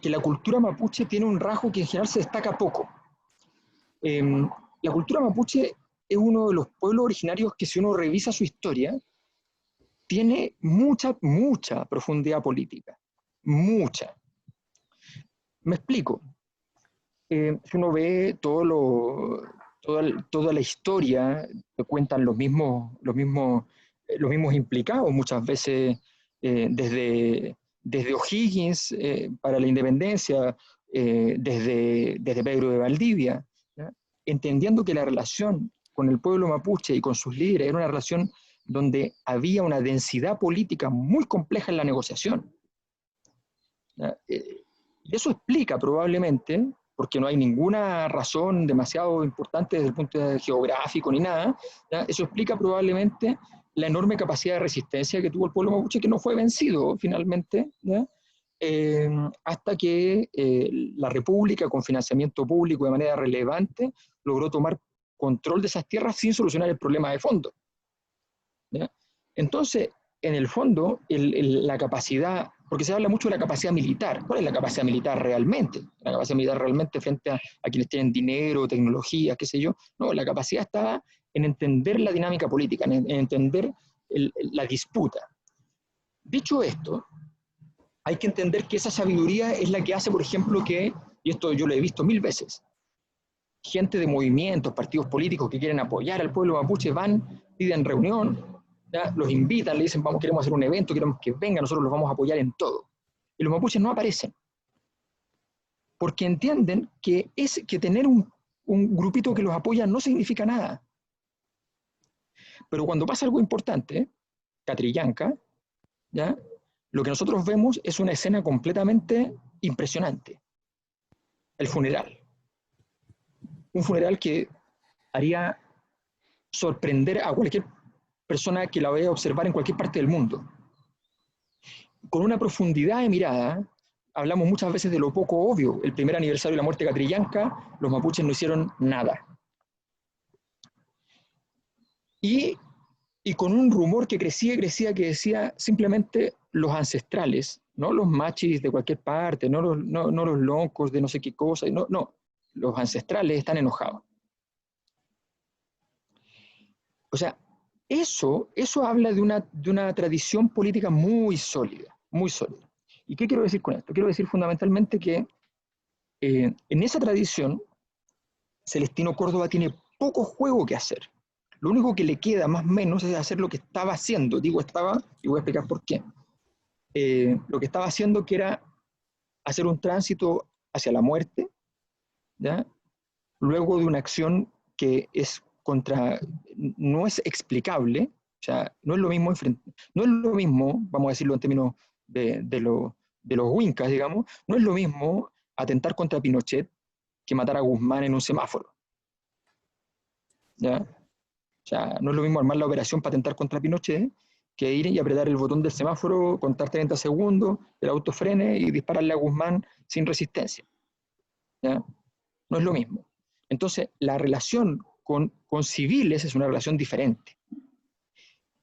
que la cultura mapuche tiene un rasgo que en general se destaca poco. Eh, la cultura mapuche es uno de los pueblos originarios que, si uno revisa su historia, tiene mucha, mucha profundidad política. Mucha. Me explico. Si uno ve toda la historia, te cuentan los mismos implicados muchas veces, desde O'Higgins para la independencia, desde Pedro de Valdivia, ¿ya? Entendiendo que la relación con el pueblo mapuche y con sus líderes era una relación donde había una densidad política muy compleja en la negociación. ¿Ya? Y eso explica probablemente, porque no hay ninguna razón demasiado importante desde el punto de vista geográfico ni nada, ¿ya? Eso explica probablemente la enorme capacidad de resistencia que tuvo el pueblo mapuche, que no fue vencido finalmente, ¿ya? Hasta que la República, con financiamiento público de manera relevante, logró tomar control de esas tierras sin solucionar el problema de fondo, ¿ya? Entonces, en el fondo, la capacidad, porque se habla mucho de la capacidad militar. ¿Cuál es la capacidad militar realmente? La capacidad militar realmente frente a quienes tienen dinero, tecnología, qué sé yo. No, la capacidad está en entender la dinámica política, en entender la disputa. Dicho esto, hay que entender que esa sabiduría es la que hace, por ejemplo, y esto yo lo he visto mil veces, gente de movimientos, partidos políticos que quieren apoyar al pueblo mapuche van, piden reunión, ¿ya? Los invitan, le dicen, vamos, queremos hacer un evento, queremos que vengan, nosotros los vamos a apoyar en todo. Y los mapuches no aparecen, porque entienden que tener un grupito que los apoya no significa nada. Pero cuando pasa algo importante, Catrillanca, ¿ya? Lo que nosotros vemos es una escena completamente impresionante. El funeral. Un funeral que haría sorprender a cualquier persona que la vaya a observar en cualquier parte del mundo. Con una profundidad de mirada, hablamos muchas veces de lo poco obvio. El primer aniversario de la muerte de Catrillanca, los mapuches no hicieron nada. Y con un rumor que crecía, que decía simplemente los ancestrales, no los machis de cualquier parte, no los loncos de no sé qué cosa, no, los ancestrales están enojados. O sea, eso habla de una tradición política muy sólida, muy sólida. ¿Y qué quiero decir con esto? Quiero decir fundamentalmente que en esa tradición Celestino Córdoba tiene poco juego que hacer. Lo único que le queda más o menos es hacer lo que estaba haciendo. Digo estaba, y voy a explicar por qué. Lo que estaba haciendo que era hacer un tránsito hacia la muerte, ¿ya? Luego de una acción que es no es explicable, o sea, no es lo mismo, no es lo mismo, vamos a decirlo en términos de los Wincas, digamos, no es lo mismo atentar contra Pinochet que matar a Guzmán en un semáforo, ¿ya? O sea, no es lo mismo armar la operación para atentar contra Pinochet que ir y apretar el botón del semáforo, contar 30 segundos, el auto frene y dispararle a Guzmán sin resistencia, ¿ya? No es lo mismo. Entonces, la relación con civiles es una relación diferente.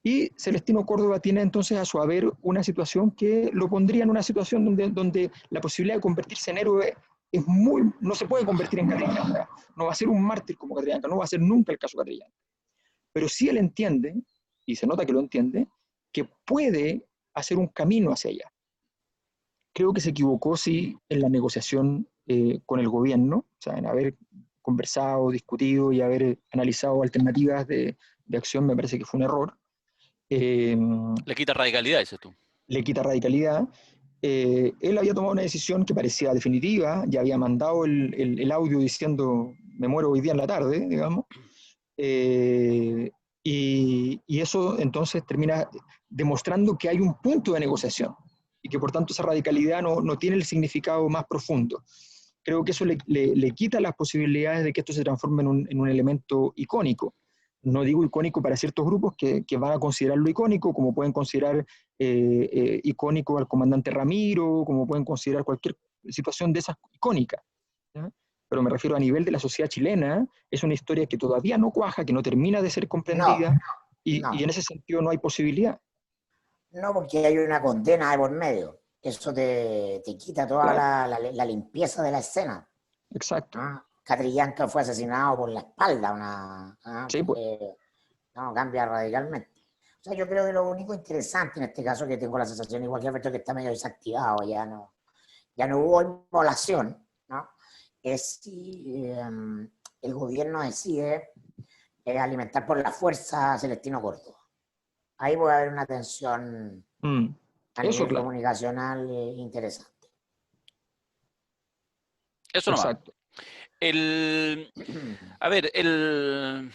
Y Celestino Córdoba tiene entonces a su haber una situación que lo pondría en una situación donde la posibilidad de convertirse en héroe es no se puede convertir en Catrillanca. No va a ser un mártir como Catrillanca, no va a ser nunca el caso Catrillanca. Pero sí él entiende, y se nota que lo entiende, que puede hacer un camino hacia allá. Creo que se equivocó, sí, en la negociación con el gobierno, o sea, en haber conversado, discutido y haber analizado alternativas de acción, me parece que fue un error. Le quita radicalidad, dices tú. Le quita radicalidad. Él había tomado una decisión que parecía definitiva, ya había mandado el audio diciendo me muero hoy día en la tarde, digamos, y eso entonces termina demostrando que hay un punto de negociación y que por tanto esa radicalidad no tiene el significado más profundo. Creo que eso le quita las posibilidades de que esto se transforme en un elemento icónico. No digo icónico para ciertos grupos que van a considerarlo icónico, como pueden considerar icónico al comandante Ramiro, como pueden considerar cualquier situación de esas icónica, ¿ya? Pero me refiero a nivel de la sociedad chilena, es una historia que todavía no cuaja, que no termina de ser comprendida, y en ese sentido no hay posibilidad. No, porque hay una condena de por medio. Eso te quita toda Claro. la limpieza de la escena. Exacto. Catrillanca fue asesinado por la espalda. Sí, pues. No, cambia radicalmente. O sea, yo creo que lo único interesante en este caso, que tengo la sensación, igual que Alberto, que está medio desactivado, ya no hubo inmolación, ¿no? Es si el gobierno decide alimentar por la fuerza a Celestino Córdoba. Ahí puede haber una tensión a Eso, nivel claro. comunicacional interesante. Eso nomás. Exacto. A ver, está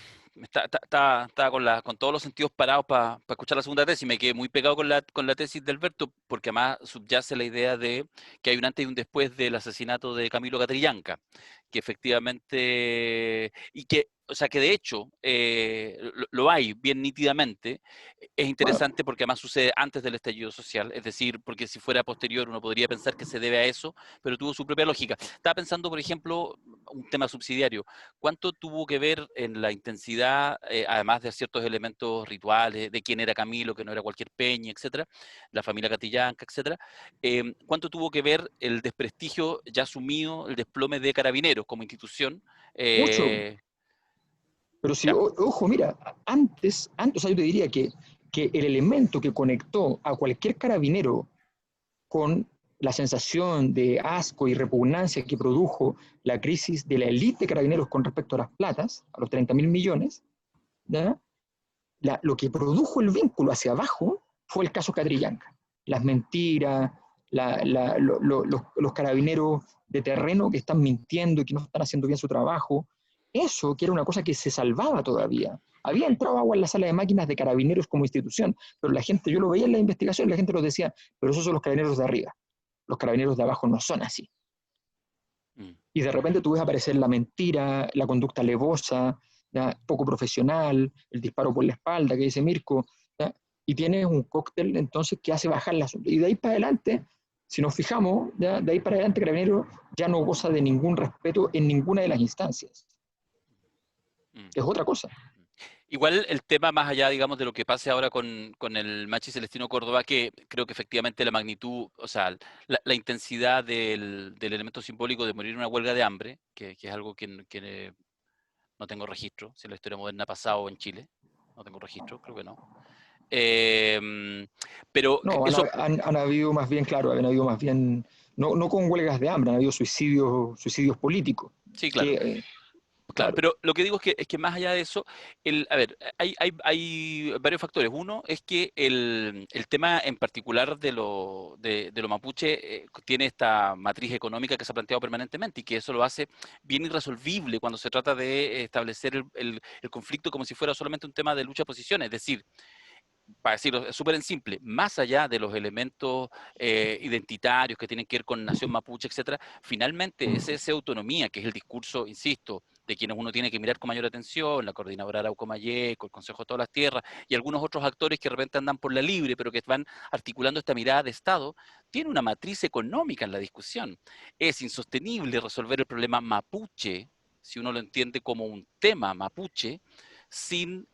con todos los sentidos parados para escuchar la segunda tesis. Me quedé muy pegado con la tesis de Alberto, porque además subyace la idea de que hay un antes y un después del asesinato de Camilo Catrillanca, que efectivamente, y que, o sea, que de hecho lo hay bien nítidamente. Es interesante porque además sucede antes del estallido social, es decir, porque si fuera posterior uno podría pensar que se debe a eso, pero tuvo su propia lógica. Estaba pensando, por ejemplo, un tema subsidiario. ¿Cuánto tuvo que ver en la intensidad, además de ciertos elementos rituales, de quién era Camilo, que no era cualquier peña, etcétera, la familia Catrillanca, etcétera? ¿Cuánto tuvo que ver el desprestigio ya asumido, el desplome de Carabineros como institución? Mucho. Pero si, Ya. ojo, mira, antes, o sea, yo te diría que el elemento que conectó a cualquier carabinero con la sensación de asco y repugnancia que produjo la crisis de la élite de carabineros con respecto a las platas, a los 30.000 millones, ¿ya? Lo que produjo el vínculo hacia abajo fue el caso Catrillanca. Las mentiras, los carabineros de terreno que están mintiendo y que no están haciendo bien su trabajo, eso que era una cosa que se salvaba todavía. Había entrado agua en la sala de máquinas de carabineros como institución, pero la gente, yo lo veía en la investigación, la gente nos decía, pero esos son los carabineros de arriba, los carabineros de abajo no son así. Y de repente tú ves aparecer la mentira, la conducta alevosa, ¿ya? Poco profesional, el disparo por la espalda que dice Mirko, ¿ya? Y tienes un cóctel entonces que hace bajar la... Y de ahí para adelante, si nos fijamos, ¿ya? De ahí para adelante Carabineros ya no goza de ningún respeto en ninguna de las instancias. Es otra cosa. Igual el tema más allá, digamos, de lo que pase ahora con el Machi Celestino Córdoba, que creo que efectivamente la magnitud, o sea, la intensidad del elemento simbólico de morir en una huelga de hambre, que es algo que no tengo registro, si en la historia moderna ha pasado en Chile, no tengo registro, creo que no. Pero No, eso, han habido más bien, claro, han habido más bien, no con huelgas de hambre, han habido suicidios políticos. sí, claro. Que, Claro, pero lo que digo es que más allá de eso, a ver, hay varios factores. Uno es que el tema en particular de lo mapuche tiene esta matriz económica que se ha planteado permanentemente y que eso lo hace bien irresolvible cuando se trata de establecer el conflicto como si fuera solamente un tema de lucha de posiciones. Es decir, para decirlo súper en simple, más allá de los elementos identitarios que tienen que ver con nación mapuche, etcétera, finalmente es esa autonomía, que es el discurso, insisto, de quienes uno tiene que mirar con mayor atención, la coordinadora Arauco Mayeco, el Consejo de todas las Tierras y algunos otros actores que de repente andan por la libre, pero que van articulando esta mirada de Estado, tiene una matriz económica en la discusión. Es insostenible resolver el problema mapuche, si uno lo entiende como un tema mapuche, sin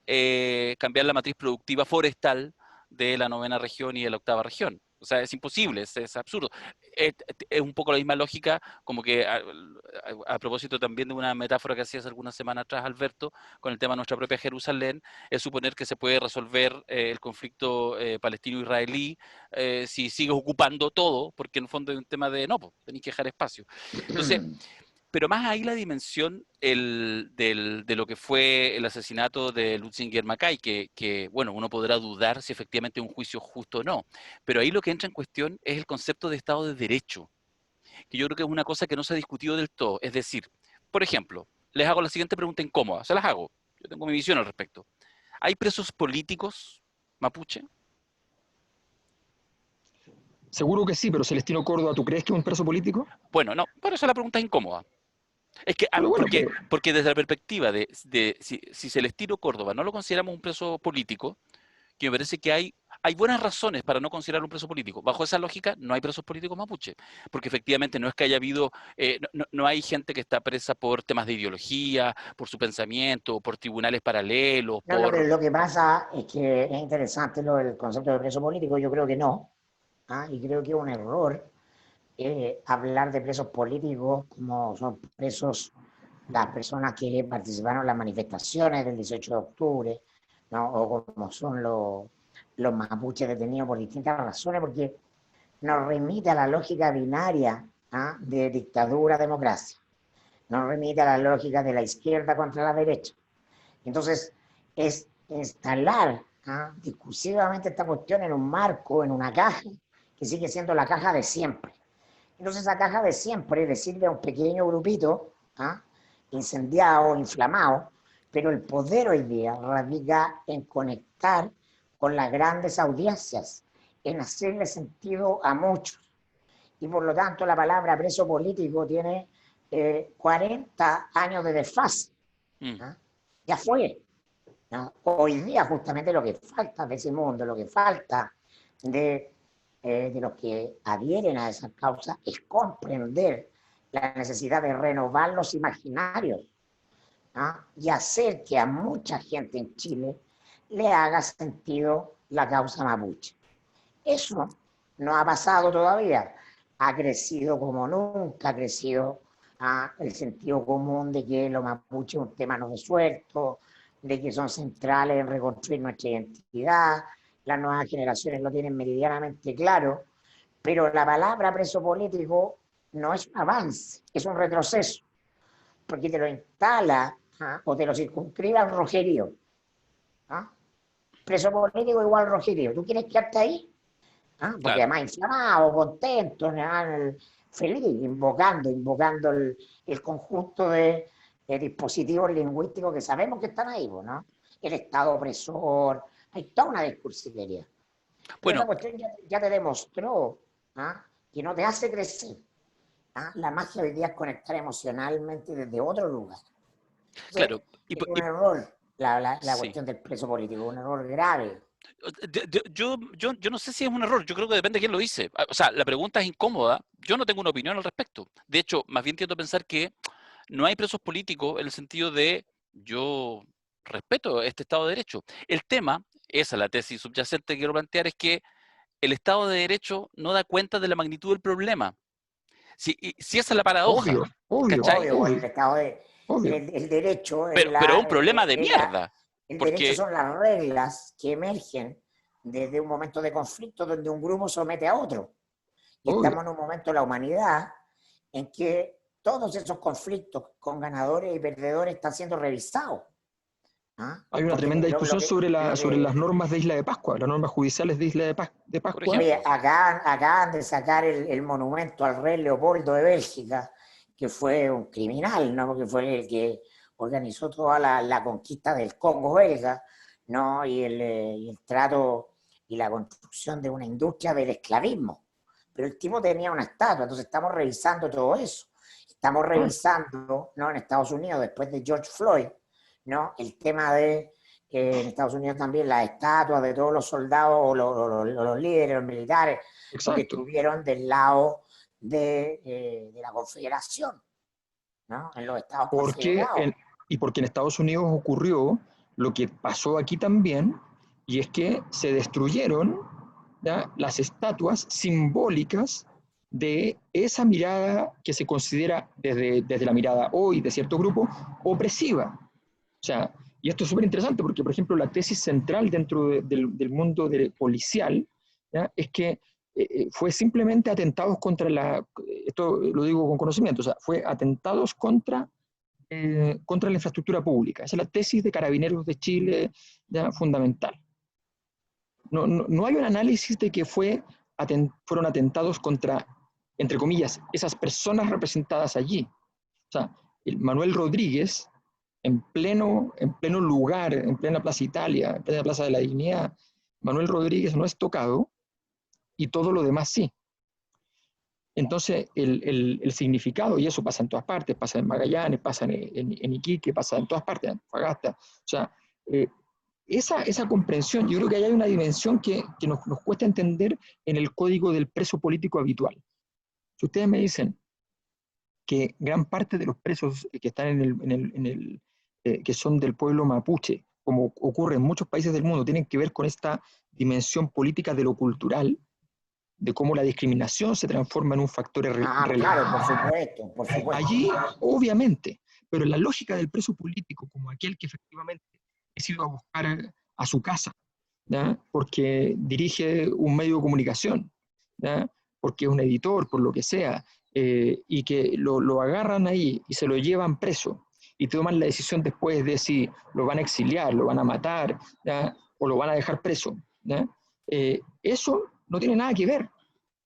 cambiar la matriz productiva forestal de la novena región y de la octava región. O sea, es imposible, es absurdo. Es un poco la misma lógica, como que a propósito también de una metáfora que hacías algunas semanas atrás, Alberto, con el tema de nuestra propia Jerusalén, es suponer que se puede resolver el conflicto palestino-israelí si sigues ocupando todo, porque en el fondo es un tema de, no, pues, tenéis que dejar espacio. Entonces, pero más ahí la dimensión de lo que fue el asesinato de Lutzinger Mackay, que, bueno, uno podrá dudar si efectivamente es un juicio justo o no, pero ahí lo que entra en cuestión es el concepto de Estado de Derecho, que yo creo que es una cosa que no se ha discutido del todo. Es decir, por ejemplo, les hago la siguiente pregunta incómoda, se las hago, yo tengo mi visión al respecto. ¿Hay presos políticos mapuche? Seguro que sí, pero Celestino Córdoba, ¿tú crees que es un preso político? Bueno, no, por eso la pregunta es incómoda. Es que, Pero bueno, porque desde la perspectiva de si Celestino Córdoba no lo consideramos un preso político, que me parece que hay buenas razones para no considerar un preso político. Bajo esa lógica, no hay presos políticos mapuche, porque efectivamente no es que haya habido, no hay gente que está presa por temas de ideología, por su pensamiento, por tribunales paralelos, No, por... lo que pasa es que es interesante lo del concepto de preso político, yo creo que no, y creo que es un error hablar de presos políticos como son presos las personas que participaron en las manifestaciones del 18 de octubre, ¿no? O como son los mapuches detenidos por distintas razones, porque nos remite a la lógica binaria de dictadura-democracia, nos remite a la lógica de la izquierda contra la derecha. Entonces, es instalar discursivamente esta cuestión en un marco, en una caja, que sigue siendo la caja de siempre. Entonces, esa caja de siempre le sirve a un pequeño grupito incendiado, inflamado, pero el poder hoy día radica en conectar con las grandes audiencias, en hacerle sentido a muchos. Y por lo tanto, la palabra preso político tiene 40 años de desfase. Ya fue. ¿No? Hoy día justamente lo que falta de ese mundo, lo que falta de los que adhieren a esas causas es comprender la necesidad de renovar los imaginarios y hacer que a mucha gente en Chile le haga sentido la causa mapuche. Eso no ha pasado todavía. Ha crecido como nunca, ha crecido el sentido común de que lo mapuche es un tema no resuelto, de que son centrales en reconstruir nuestra identidad. Las nuevas generaciones lo tienen meridianamente claro, pero la palabra preso político no es un avance, es un retroceso, porque te lo instala o te lo circunscribe al rojerío. Preso político igual rojerío. ¿Tú quieres quedarte ahí? Porque Claro. además inflamado, contento, feliz, invocando el conjunto de dispositivos lingüísticos que sabemos que están ahí, ¿no? El Estado opresor, hay toda una discursivería. Pero esa Bueno, cuestión ya te demostró que no te hace crecer. La magia hoy día es conectar emocionalmente desde otro lugar. Entonces, claro, es un error la sí. cuestión del preso político, un error grave. Yo no sé si es un error, yo creo que depende de quién lo dice. O sea, la pregunta es incómoda, yo no tengo una opinión al respecto. De hecho, más bien tiendo a pensar que no hay presos políticos en el sentido de yo respeto este Estado de Derecho. El tema, esa es la tesis subyacente que quiero plantear, es que el Estado de Derecho no da cuenta de la magnitud del problema. Si esa es la paradoja, obvio, obvio, ¿cachai? Obvio, obvio, el Estado de, obvio. el derecho Pero es un problema de mierda, el derecho porque, son las reglas que emergen desde un momento de conflicto donde un grupo somete a otro. Y Obvio. estamos en un momento de la humanidad en que todos esos conflictos con ganadores y perdedores están siendo revisados. ¿Ah? Hay una Porque tremenda discusión sobre lo las normas de Isla de Pascua, las normas judiciales de Isla de Por Pascua. Oye, ejemplo. acaban de sacar el monumento al rey Leopoldo de Bélgica, que fue un criminal, ¿no? Porque fue el que organizó toda la conquista del Congo belga, ¿no? Y el trato y la construcción de una industria del esclavismo. Pero el tipo tenía una estatua, entonces estamos revisando todo eso. Estamos revisando, ¿no? En Estados Unidos, después de George Floyd, ¿no? El tema de en Estados Unidos también las estatuas de todos los soldados o los líderes, los militares, porque Exacto. estuvieron del lado de la Confederación, ¿no? En los Estados Porque Confederados. porque en Estados Unidos ocurrió lo que pasó aquí también, y es que se destruyeron, ¿ya?, las estatuas simbólicas de esa mirada que se considera desde la mirada hoy de cierto grupo opresiva. O sea, y esto es súper interesante porque, por ejemplo, la tesis central dentro del mundo policial, ¿ya?, es que fue simplemente atentados contra esto lo digo con conocimiento, o sea, fue atentados contra la infraestructura pública. Esa es la tesis de Carabineros de Chile, ya, fundamental. No hay un análisis de que fueron atentados contra, entre comillas, esas personas representadas allí. O sea, el Manuel Rodríguez, en pleno lugar, en plena Plaza Italia, en plena Plaza de la Dignidad, Manuel Rodríguez no es tocado y todo lo demás sí. Entonces, el significado, y eso pasa en todas partes, pasa en Magallanes, pasa en Iquique, pasa en todas partes, en Fagasta, o sea, esa comprensión, yo creo que hay una dimensión que nos cuesta entender en el código del preso político habitual. Si ustedes me dicen que gran parte de los presos que están que son del pueblo mapuche, como ocurre en muchos países del mundo, tienen que ver con esta dimensión política de lo cultural, de cómo la discriminación se transforma en un factor Claro, relevante. por supuesto, por supuesto. Allí, obviamente, pero en la lógica del preso político, como aquel que efectivamente ha ido a buscar a su casa, ¿ya?, porque dirige un medio de comunicación, ¿ya?, porque es un editor, por lo que sea, y que lo agarran ahí y se lo llevan preso, y toman la decisión después de si lo van a exiliar, lo van a matar, ¿ya?, o lo van a dejar preso, ¿ya? Eso no tiene nada que ver.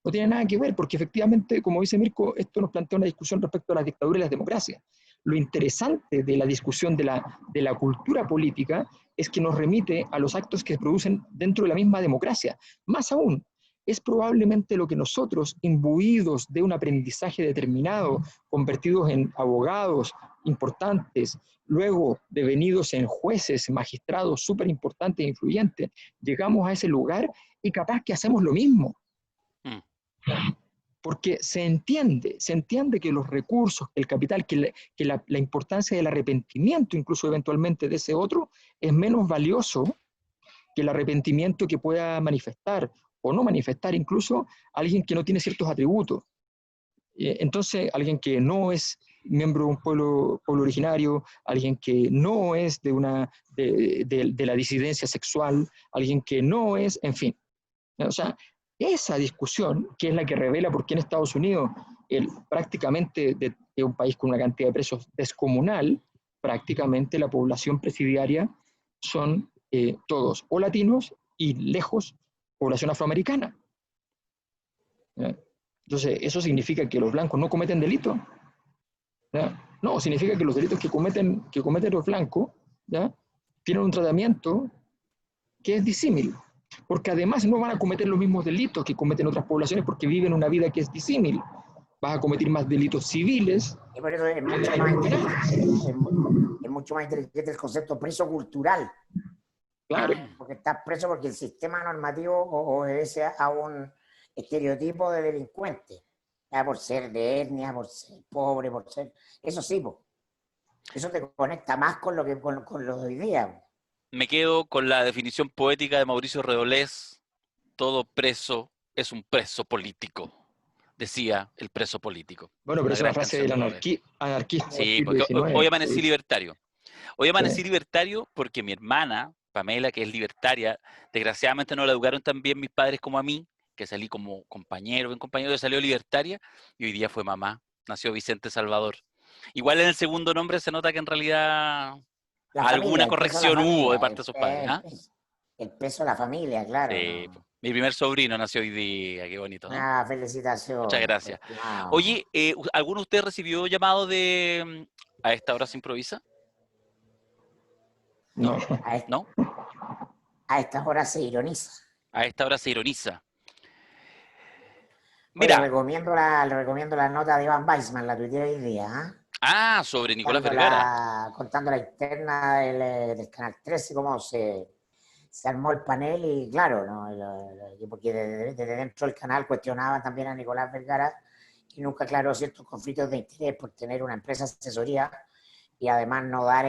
No tiene nada que ver, porque efectivamente, como dice Mirko, esto nos plantea una discusión respecto a las dictaduras y las democracias. Lo interesante de la discusión de la cultura política es que nos remite a los actos que se producen dentro de la misma democracia. Más aún, es probablemente lo que nosotros, imbuidos de un aprendizaje determinado, convertidos en abogados importantes, luego devenidos en jueces, magistrados súper importantes e influyentes, llegamos a ese lugar y capaz que hacemos lo mismo. Porque se entiende que los recursos, el capital, que la importancia del arrepentimiento, incluso eventualmente de ese otro, es menos valioso que el arrepentimiento que pueda manifestar o no manifestar incluso alguien que no tiene ciertos atributos. Entonces, alguien que no es miembro de un pueblo originario, alguien que no es de la disidencia sexual, alguien que no es, en fin. O sea, esa discusión, que es la que revela por qué en Estados Unidos, prácticamente de un país con una cantidad de presos descomunal, prácticamente la población presidiaria son todos o latinos y lejos población afroamericana. Entonces, eso significa que los blancos no cometen delitos. ¿Ya? No, significa que los delitos que cometen los blancos, ¿ya?, tienen un tratamiento que es disímil, porque además no van a cometer los mismos delitos que cometen otras poblaciones porque viven una vida que es disímil. Vas a cometer más delitos civiles. Y por eso es mucho más inteligente, es mucho más inteligente el concepto preso cultural. Claro. Porque estás preso porque el sistema normativo obedece a un estereotipo de delincuente, ya por ser de etnia, por ser pobre, por ser... Eso sí, eso te conecta más con lo de hoy día. Me quedo con la definición poética de Mauricio Redolés: todo preso es un preso político, decía el preso político. Bueno, pero Una es una gran frase canción del de Redolés. anarquismo del Sí, siglo porque XIX. hoy amanecí libertario. Hoy amanecí Sí. libertario porque mi hermana, Pamela, que es libertaria, desgraciadamente no la educaron tan bien mis padres como a mí, que salí como compañero, buen compañero, que salió libertaria, y hoy día fue mamá. nació Vicente Salvador. Igual en el segundo nombre se nota que en realidad La alguna familia, el peso de la corrección hubo de familia, parte de sus padres, ¿ah? el peso de la familia, claro, Sí, po. ¿no? Mi primer sobrino nació hoy día, qué bonito, ¿no? Ah, Muchas felicitaciones, pues, gracias. estimado. Oye, ¿alguno de ustedes recibió llamado de a esta hora se improvisa? No. ¿No? ¿No? A estas horas se ironiza. A esta hora se ironiza. Oye, Mira, le recomiendo la nota de Iván Weissman, la tuiteé hoy día, ¿ah? sobre Nicolás Vergara. Contando la interna del Canal 13, cómo se armó el panel y claro, ¿no? Porque desde dentro del canal cuestionaban también a Nicolás Vergara y nunca aclaró ciertos conflictos de interés por tener una empresa de asesoría y además no dar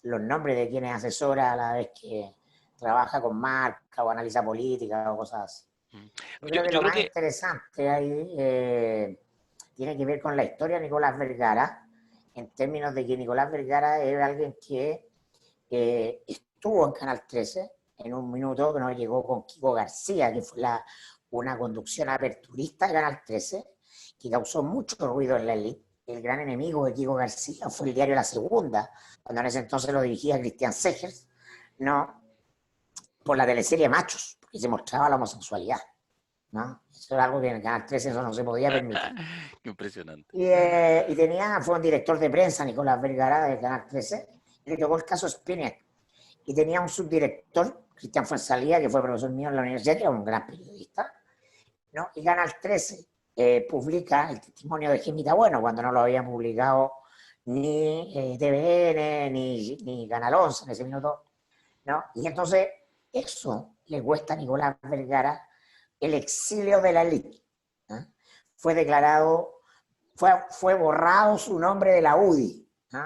los nombres de quienes asesora a la vez que trabaja con marca o analiza política o cosas así. Yo creo que Yo lo creo más que interesante ahí tiene que ver con la historia de Nicolás Vergara, en términos de que Nicolás Vergara es alguien que estuvo en Canal 13 en un minuto que nos llegó con Kiko García, que fue una conducción aperturista de Canal 13, que causó mucho ruido en la élite. El gran enemigo de Kiko García fue el diario La Segunda, cuando en ese entonces lo dirigía Cristian Segers, ¿no? Por la teleserie Machos, porque se mostraba la homosexualidad, ¿no? Eso era algo que en el Canal 13 eso no se podía permitir. qué impresionante. Fue un director de prensa, Nicolás Vergara, del Canal 13, y le tocó el caso Spinac. Y tenía un subdirector, Cristian Fuenzalía, que fue profesor mío en la universidad, que era un gran periodista, ¿no? Y Canal 13 publica el testimonio de Gemita Bueno, cuando no lo había publicado ni TVN, ni Canal 11 en ese minuto, ¿no? Y entonces eso le cuesta a Nicolás Vergara el exilio de la élite. ¿No? Fue declarado, fue borrado su nombre de la UDI.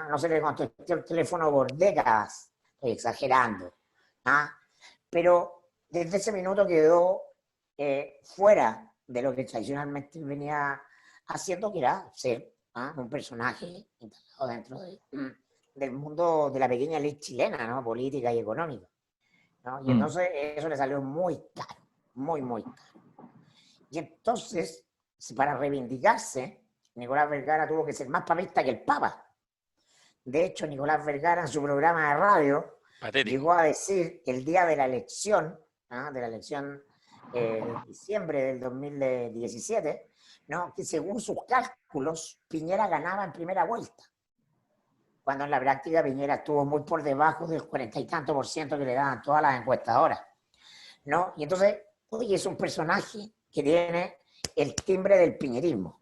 No se le contestó el teléfono por décadas. Estoy exagerando. ¿no? Pero desde ese minuto quedó fuera de lo que tradicionalmente venía haciendo, que era ser un personaje instalado dentro del mundo de la pequeña ley chilena, ¿no? Política y económica. ¿no? Y entonces eso le salió muy caro, muy, muy caro. Y entonces, para reivindicarse, Nicolás Vergara tuvo que ser más papista que el Papa. De hecho, Nicolás Vergara en su programa de radio Patético. llegó a decir el día de la elección, de diciembre del 2017, ¿no? que según sus cálculos, Piñera ganaba en primera vuelta. Cuando en la práctica Piñera estuvo muy por debajo del 40 y tanto por ciento que le daban todas las encuestadoras. ¿no? Y entonces, hoy es un personaje que tiene el timbre del piñerismo,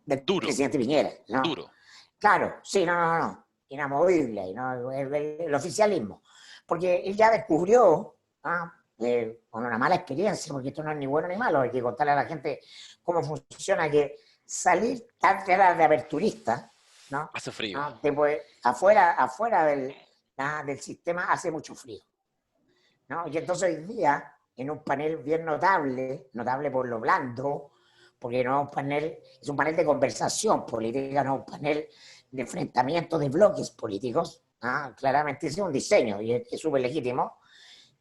del Duro, presidente Piñera, ¿no? duro. Claro, sí, no, inamovible, ¿no? El oficialismo. Porque él ya descubrió, con una mala experiencia, porque esto no es ni bueno ni malo, hay que contarle a la gente cómo funciona, que salir tan de aperturista, ¿no? Hace frío. Después, afuera del sistema hace mucho frío. ¿no? Y entonces hoy día, en un panel bien notable por lo blando, porque no es un panel de conversación política, no es un panel de enfrentamiento de bloques políticos, claramente es un diseño y es súper legítimo.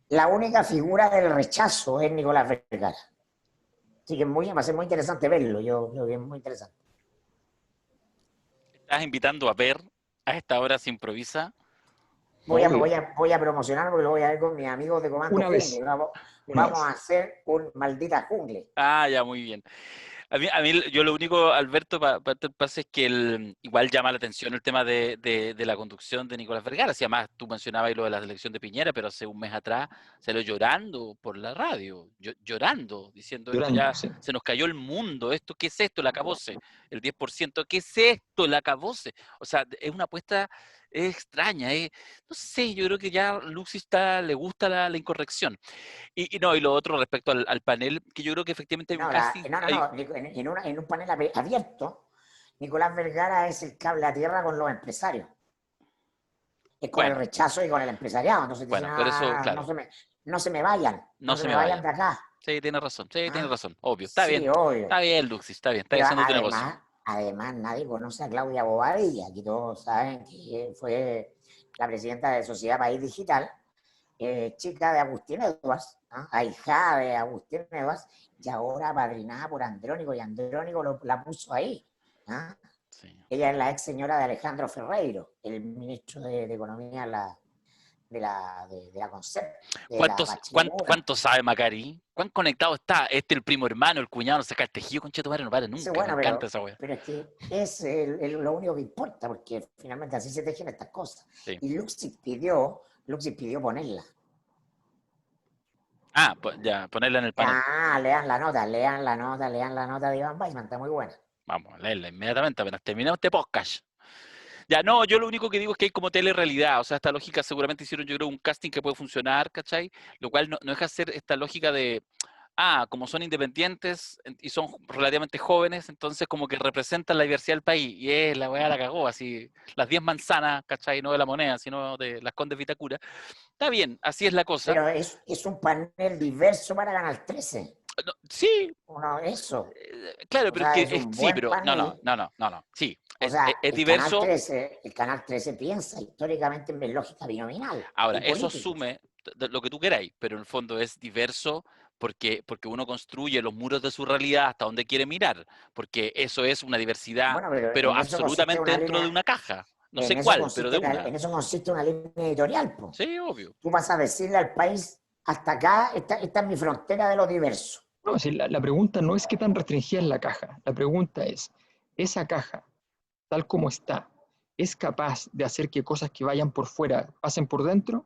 La única figura del rechazo es Nicolás Vergara. Así que va a ser muy interesante verlo, yo creo que es muy interesante. Estás invitando a ver a esta hora se improvisa. Voy a promocionar porque lo voy a ver con mis amigos de Comando Una vez. Jungle. Vamos a hacer un maldita jungle. Ya, muy bien. A mí yo lo único, Alberto, para el pase es que igual llama la atención el tema de la conducción de Nicolás Vergara. Si además tú mencionabas lo de la elección de Piñera, pero hace un mes atrás salió llorando por la radio, llorando, diciendo esto Llorando, ya sí. se nos cayó el mundo, esto, ¿qué es esto? El acabose, el 10%, ¿qué es esto? El acabose. O sea, es una apuesta extraña, no sé, yo creo que ya Luxis le gusta la incorrección. Y lo otro respecto al panel, que yo creo que efectivamente hay un No, casting. en un panel abierto, Nicolás Vergara es el cable a tierra con los empresarios. Es con el Bueno, rechazo y con el empresariado. Entonces dicen, pero eso, claro, no se me vayan, no se me vayan vayan. de acá. Sí, tiene razón, obvio. Sí, obvio. Está bien, Luxis, está bien, está Pero haciendo tu negocio. además nadie conoce a Claudia Bobadilla, que todos saben que fue la presidenta de Sociedad País Digital, chica de Agustín Edwards, ahijada de Agustín Edwards, y ahora apadrinada por Andrónico, y Andrónico la puso ahí. ¿ah? Sí. Ella es la ex señora de Alejandro Ferreiro, el ministro de Economía de la Concep, de la Bachelet. ¿Cuánto sabe Macari? ¿Cuán conectado está? El primo hermano, el cuñado, no saca el tejido, conchetumare, no para Sí, nunca. Me bueno, encanta esa wea. pero es que es lo único que importa, porque finalmente así se tejen estas cosas. Sí. Y Luxig pidió ponerla. Ah, ya, ponerla en el panel. Ah, lean la nota de Iván Weissman, está muy buena. Vamos a leerla inmediatamente, apenas terminamos este podcast. Ya, no, yo lo único que digo es que hay como telerrealidad, o sea, esta lógica seguramente hicieron, yo creo, un casting que puede funcionar, ¿cachai? Lo cual no deja de ser esta lógica de, como son independientes y son relativamente jóvenes, entonces como que representan la diversidad del país, y la weá la cagó, así, las 10 manzanas, ¿cachai? No de la moneda, sino de las Condes Vitacura. Está bien, así es la cosa. Pero es un panel diverso para Canal 13. No, sí, Eso. claro, O pero es sea, que es un sí, buen pero panel. no, sí, O sea, es diverso. El Canal 13 piensa históricamente en lógica binominal Ahora, y eso política. asume lo que tú queráis, pero en el fondo es diverso porque uno construye los muros de su realidad hasta donde quiere mirar, porque eso es una diversidad, Bueno, pero pero en eso consiste absolutamente una dentro de línea, una caja. No sé en eso cuál, pero de consiste, una. en eso consiste una línea editorial, po. Sí, obvio. Tú vas a decirle al país, hasta acá, esta es mi frontera de lo diverso. No, si la pregunta no es qué tan restringida es la caja, la pregunta es, ¿esa caja, tal como está, es capaz de hacer que cosas que vayan por fuera pasen por dentro?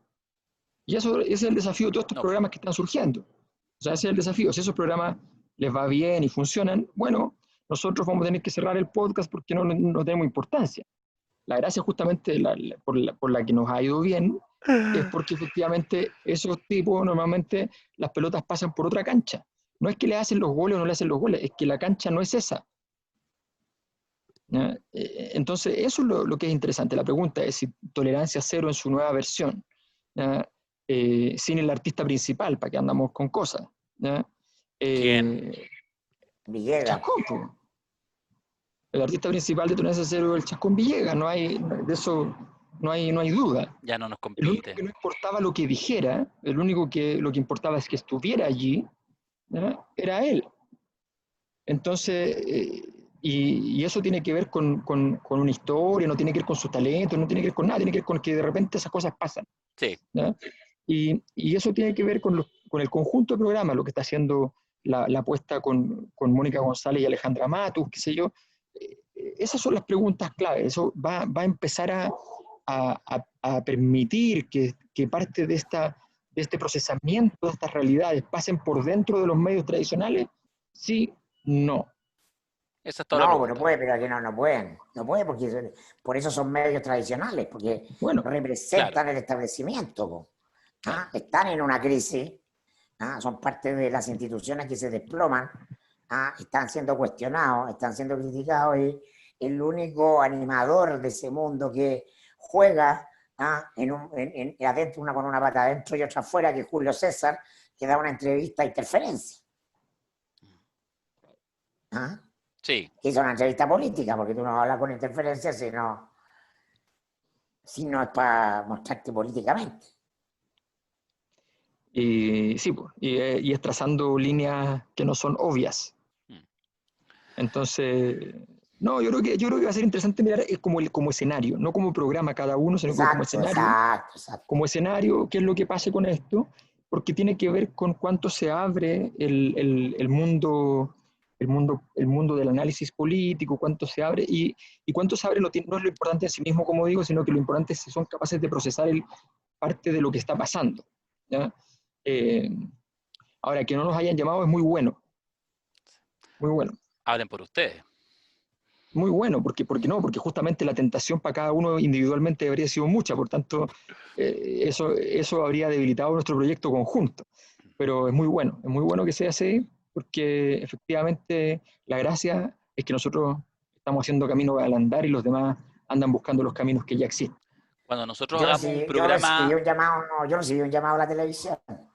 Y eso ese es el desafío de todos estos No, programas que están surgiendo. O sea, ese es el desafío. Si esos programas les va bien y funcionan, bueno, nosotros vamos a tener que cerrar el podcast porque no tenemos importancia. La gracia justamente por la que nos ha ido bien es porque efectivamente esos tipos normalmente las pelotas pasan por otra cancha. No es que le hacen los goles o no le hacen los goles, es que la cancha no es esa. Entonces, eso es lo que es interesante. La pregunta es si Tolerancia Cero en su nueva versión, sin el artista principal, para que andamos con cosas. ¿quién? Villegas. Chascón, po. El artista principal de Tolerancia Cero es el Chascón Villegas, de eso no hay duda. Ya no nos El único compite. que no importaba lo que dijera, lo que importaba es que estuviera allí, era él. Entonces, y eso tiene que ver con una historia, no tiene que ver con su talento, no tiene que ver con nada, tiene que ver con que de repente esas cosas pasan. Sí. ¿Ya? Y eso tiene que ver con el conjunto de programas, lo que está haciendo la apuesta con Mónica González y Alejandra Matus, qué sé yo. Esas son las preguntas clave. Eso va a empezar a permitir que parte de este procesamiento de estas realidades pasen por dentro de los medios tradicionales. Sí, no. Esa es toda la No, no pregunta. puede, pero aquí no pueden. No puede porque por eso son medios tradicionales, porque Bueno, representan claro. el establecimiento, po. Claro. Están en una crisis, son parte de las instituciones que se desploman, están siendo cuestionados, están siendo criticados, y el único animador de ese mundo que juega adentro, una con una pata adentro y otra afuera, que es Julio César, que da una entrevista a Interferencia. Sí. Que hizo una entrevista política, porque tú no hablas con Interferencia si no es para mostrarte políticamente. Y sí, pues, y es trazando líneas que no son obvias. Entonces, no, yo creo que va a ser interesante mirar como escenario, no como programa cada uno, sino como escenario. Exacto. Como escenario, qué es lo que pase con esto, porque tiene que ver con cuánto se abre el mundo del análisis político, cuánto se abre, y cuánto se abre no es lo importante en sí mismo, como digo, sino que lo importante es si son capaces de procesar parte de lo que está pasando. ¿Ya? Ahora, que no nos hayan llamado es muy bueno. Muy bueno. Hablen por ustedes. Muy bueno, porque justamente la tentación para cada uno individualmente habría sido mucha, por tanto, eso habría debilitado nuestro proyecto conjunto. Pero es muy bueno que sea así, porque efectivamente la gracia es que nosotros estamos haciendo camino al andar y los demás andan buscando los caminos que ya existen. Cuando nosotros hagamos un Yo recibí programa. un llamado a la televisión. No,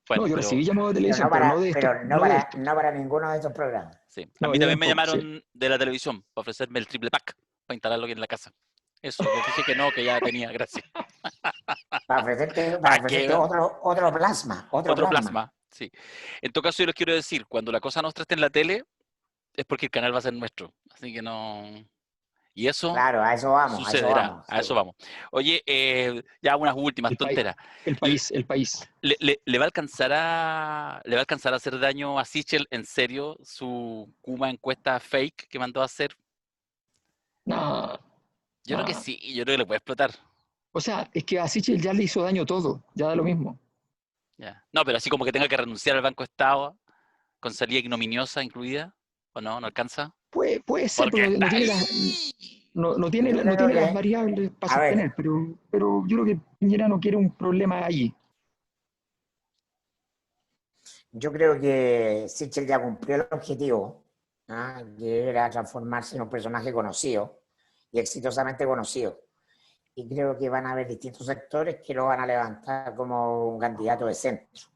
Bueno, yo pero recibí llamados de Pero televisión, pero no de esto. no para ninguno de estos programas. sí. A No, mí de también me tampoco, sí. llamaron de la televisión para ofrecerme el triple pack para instalarlo aquí en la casa. Eso, les dije que no, que ya tenía, gracias. Para ofrecerte ¿Para qué? otro plasma. Otro plasma, sí. En todo caso, yo les quiero decir, cuando la cosa nostra esté en la tele, es porque el canal va a ser nuestro. Así que no. Y eso Claro, a eso vamos, a eso sucederá. vamos. A eso Sí. vamos. Oye, ya unas últimas El país, tonteras. el ¿Le, país, el país. le va a alcanzar a hacer daño a Sichel en serio su Kuma encuesta fake que mandó a hacer? No, Yo creo que no. sí, yo creo que le puede explotar. O sea, es que a Sichel ya le hizo daño todo, ya da lo mismo. Ya. No, pero así como que tenga que renunciar al Banco Estado con salida ignominiosa incluida, ¿o no? ¿No alcanza? Puede ser, Porque pero está no tiene las, ahí. no Yo creo tiene las que, variables para a ver, sostener, pero yo creo que Piñera no quiere un problema allí. yo creo que Sichel ya cumplió el objetivo, ¿ah? Que era transformarse en un personaje conocido y exitosamente conocido. Y creo que van a haber distintos sectores que lo van a levantar como un candidato de centro.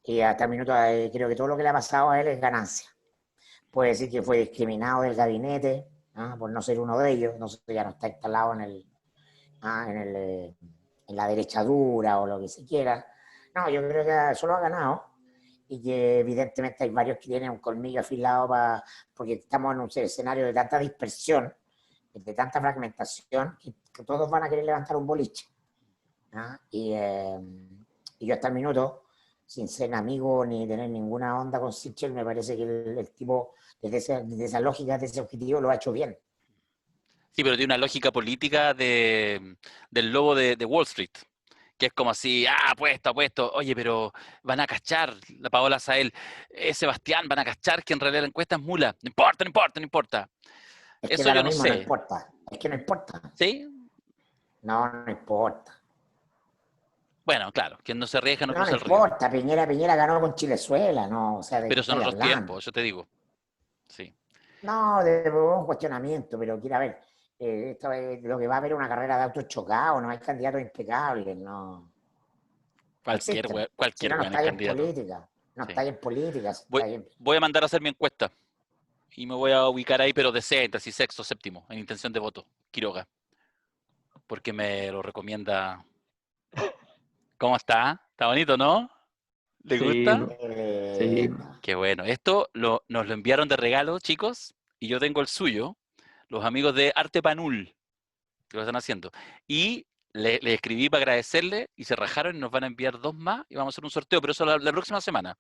Y hasta el minuto creo que todo lo que le ha pasado a él es ganancia. Puede decir que fue discriminado del gabinete, ¿ah? Por no ser uno de ellos, no sé, ya no está instalado ah, en, el, en la derecha dura o lo que se quiera. No, yo creo que solo ha ganado y que evidentemente hay varios que tienen un colmillo afilado porque estamos en un escenario de tanta dispersión, de tanta fragmentación, que todos van a querer levantar un boliche. ¿Ah? Y yo hasta el minuto, sin ser amigo ni tener ninguna onda con Sichel, me parece que el tipo, desde esa lógica, de ese objetivo, lo ha hecho bien. Sí, pero tiene una lógica política del lobo de Wall Street, que es como así, apuesto, apuesto, oye, pero van a cachar, la Paola Sael, Sebastián, van a cachar que en realidad la encuesta es mula. No importa, no importa, no importa. Es que Eso da yo lo no mismo, no sé. importa. Es que no importa. ¿Sí? No, no importa. Bueno, claro, quien no se arriesga no No, no cruza el río. importa. Piñera ganó con Chilezuela, ¿no? O sea, ¿de qué Pero son estáis otros hablando? tiempos, yo te digo. Sí. No, de un cuestionamiento, pero quiero ver. Esto es lo que va a haber una carrera de autos chocados, no hay candidatos impecables, no. No existen. Si Cualquier no, no weón es estáis en candidato. política. No Sí. estáis en política. Voy, voy a mandar a hacer mi encuesta y me voy a ubicar ahí, pero decente, así sexto, séptimo, en intención de voto. Quiroga, porque me lo recomienda. ¿Cómo está? Está bonito, ¿no? ¿Le Sí, gusta? sí. Qué bueno. Esto nos lo enviaron de regalo, chicos, y yo tengo el suyo, los amigos de Arte Panul, que lo están haciendo. Y le escribí para agradecerle y se rajaron y nos van a enviar dos más y vamos a hacer un sorteo, pero eso la próxima semana.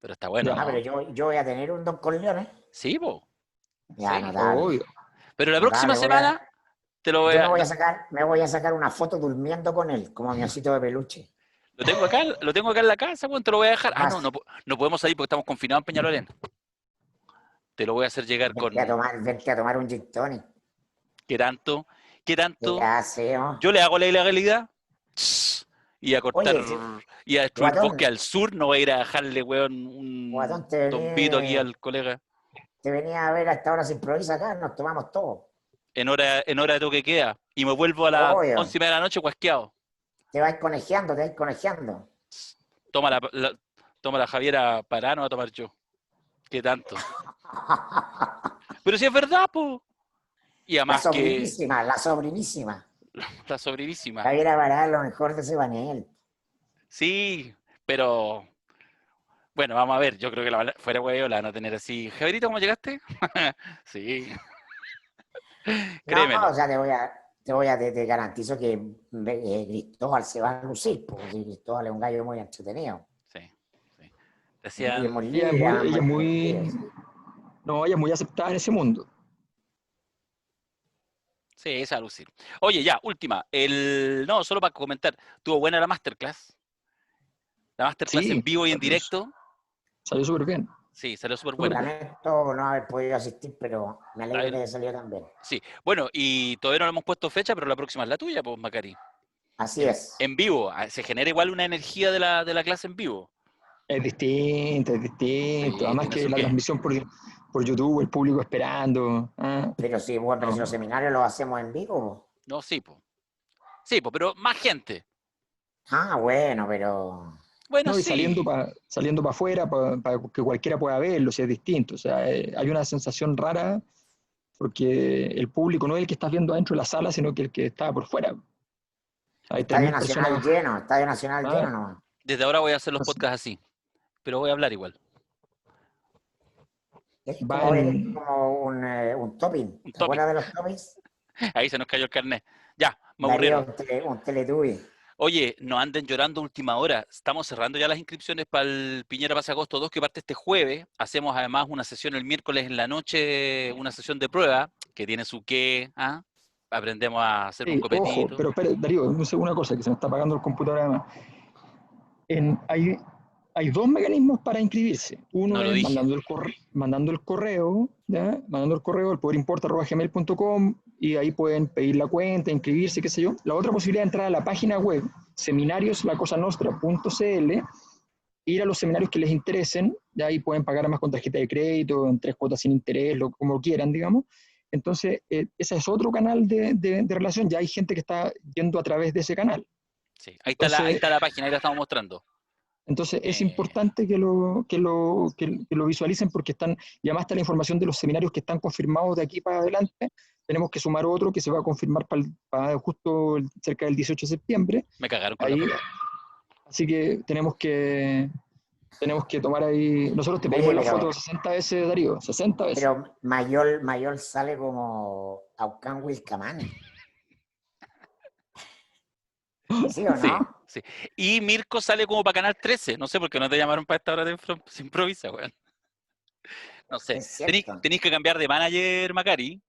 Pero está bueno, Ya, Pero ¿no? yo voy a tener un Don Corleone. Sí, po. Ya, Sí. notable. obvio. Pero la próxima Notable. semana te lo voy Yo a. me voy a sacar una foto durmiendo con él, como mi osito de peluche. Lo tengo acá en la casa, bueno, te lo voy a dejar. Ah, no, Vas, no podemos salir porque estamos confinados en Peñalolén. Te lo voy a hacer llegar con. vente a tomar un gin tonic. ¿Qué tanto? ¿Qué tanto? Ya sé, ¿no? Yo le hago la ilegalidad y a cortar Oye, sí, y a destruir bosque guatón, al sur, no voy a ir a dejarle, weón, un guatón, tombito aquí al colega. te venía a ver a esta hora sin improvisa acá, nos tomamos todo. En hora de toque queda. Y me vuelvo a las Obvio, 11:30 de la noche cuasqueado. te vais conejeando. Toma toma la Javiera Parano a tomar yo. ¿Qué tanto? Pero si es verdad, po. Y además que La sobrinísima. la sobrevísima. Javier Bará, lo mejor de ese panel. Sí, pero bueno, vamos a ver. Yo creo que fuera huevo la van a tener así. Javierita, ¿cómo llegaste? Sí, No, créemelo. o sea, te garantizo que Cristóbal se va a lucir, porque si Cristóbal es un gallo muy entretenido. Sí, sí. Y es Decían, muy libre, además Ella muy es divertido. muy, no, ella es muy aceptada en ese mundo. sí, esa va a lucir. Oye, ya, última. No, solo para comentar. Tuvo buena la masterclass. La masterclass en Sí, vivo y en directo. salió súper bien. Sí, salió súper Súper buena. bien. Lamento no haber podido asistir, pero me Está alegro que bien. haya salido también. Sí, bueno, y todavía no le hemos puesto fecha, pero la próxima es la tuya, pues, Macari. Así es. En vivo, se genera igual una energía de la clase en vivo. Es distinto, es distinto. Sí, Además tiene que su la qué. transmisión por YouTube, el público esperando. ¿Ah? Pero sí, bueno, pero si los No, seminarios los hacemos en vivo. No, sí, pues. Sí, pues, pero más gente. Ah, bueno, pero Bueno, no, y sí. saliendo para afuera, para que cualquiera pueda verlo, si es distinto. O sea, hay una sensación rara porque el público no es el que estás viendo adentro de la sala, sino que el que está por fuera. Hay Estadio 3.000 personas. Nacional lleno, Estadio Nacional Ah, lleno nomás. Desde ahora voy a hacer los entonces, podcasts así, pero voy a hablar igual. Es va en... como un topping. Un ¿Te topic. acuerdas de los toppings? Ahí se nos cayó el carnet. Ya, me Daría aburrieron. un Teletubby. Oye, no anden llorando a última hora. Estamos cerrando ya las inscripciones para el Piñera Pase Agosto 2, que parte este jueves. Hacemos además una sesión el miércoles en la noche, una sesión de prueba, que tiene su qué. ¿Ah? Aprendemos a hacer un Sí, ojo, copetito. pero espera, Darío, una cosa, que se me está apagando el computador además. Hay dos mecanismos para inscribirse. Uno No lo es dije. mandando el correo, ¿ya? Mandando el correo al poderimport@gmail.com y ahí pueden pedir la cuenta, inscribirse, qué sé yo. La otra posibilidad es entrar a la página web seminarioslacosanostra.cl, ir a los seminarios que les interesen, ya ahí pueden pagar además con tarjeta de crédito, en 3 cuotas sin interés, como quieran, digamos. Entonces, ese es otro canal de relación. Ya hay gente que está yendo a través de ese canal. Sí. Ahí Entonces, está la página, ahí la estamos mostrando. Entonces es Eh, importante que lo visualicen porque y además está la información de los seminarios que están confirmados de aquí para adelante. Tenemos que sumar otro que se va a confirmar para justo cerca del 18 de septiembre. Me cagaron con la Ahí, foto. así que tenemos que tomar ahí. Nosotros te pedimos Oye, la foto 60 veces, Darío, 60 veces. pero Mayol sale como Aucán Wilcamán. ¿Sí o Sí, no? sí. Y Mirko sale como para Canal 13. No sé por qué no te llamaron para esta hora de se improvisa, weón. No sé. Es cierto. Tenéis que cambiar de manager, Macari.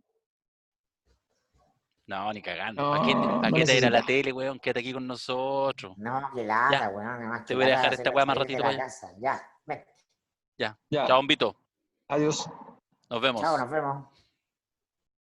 No, ni cagando. No, ¿Para no qué te ir a la necesitas. tele, weón? Quédate aquí con nosotros. No, que Ya, lata, weón. Además, te que voy a lata dejar esta weá más salir de ratito para la allá. casa. Ya, ven. Ya. Ya, Chao, Vito. adiós. Nos Chao, vemos. nos vemos.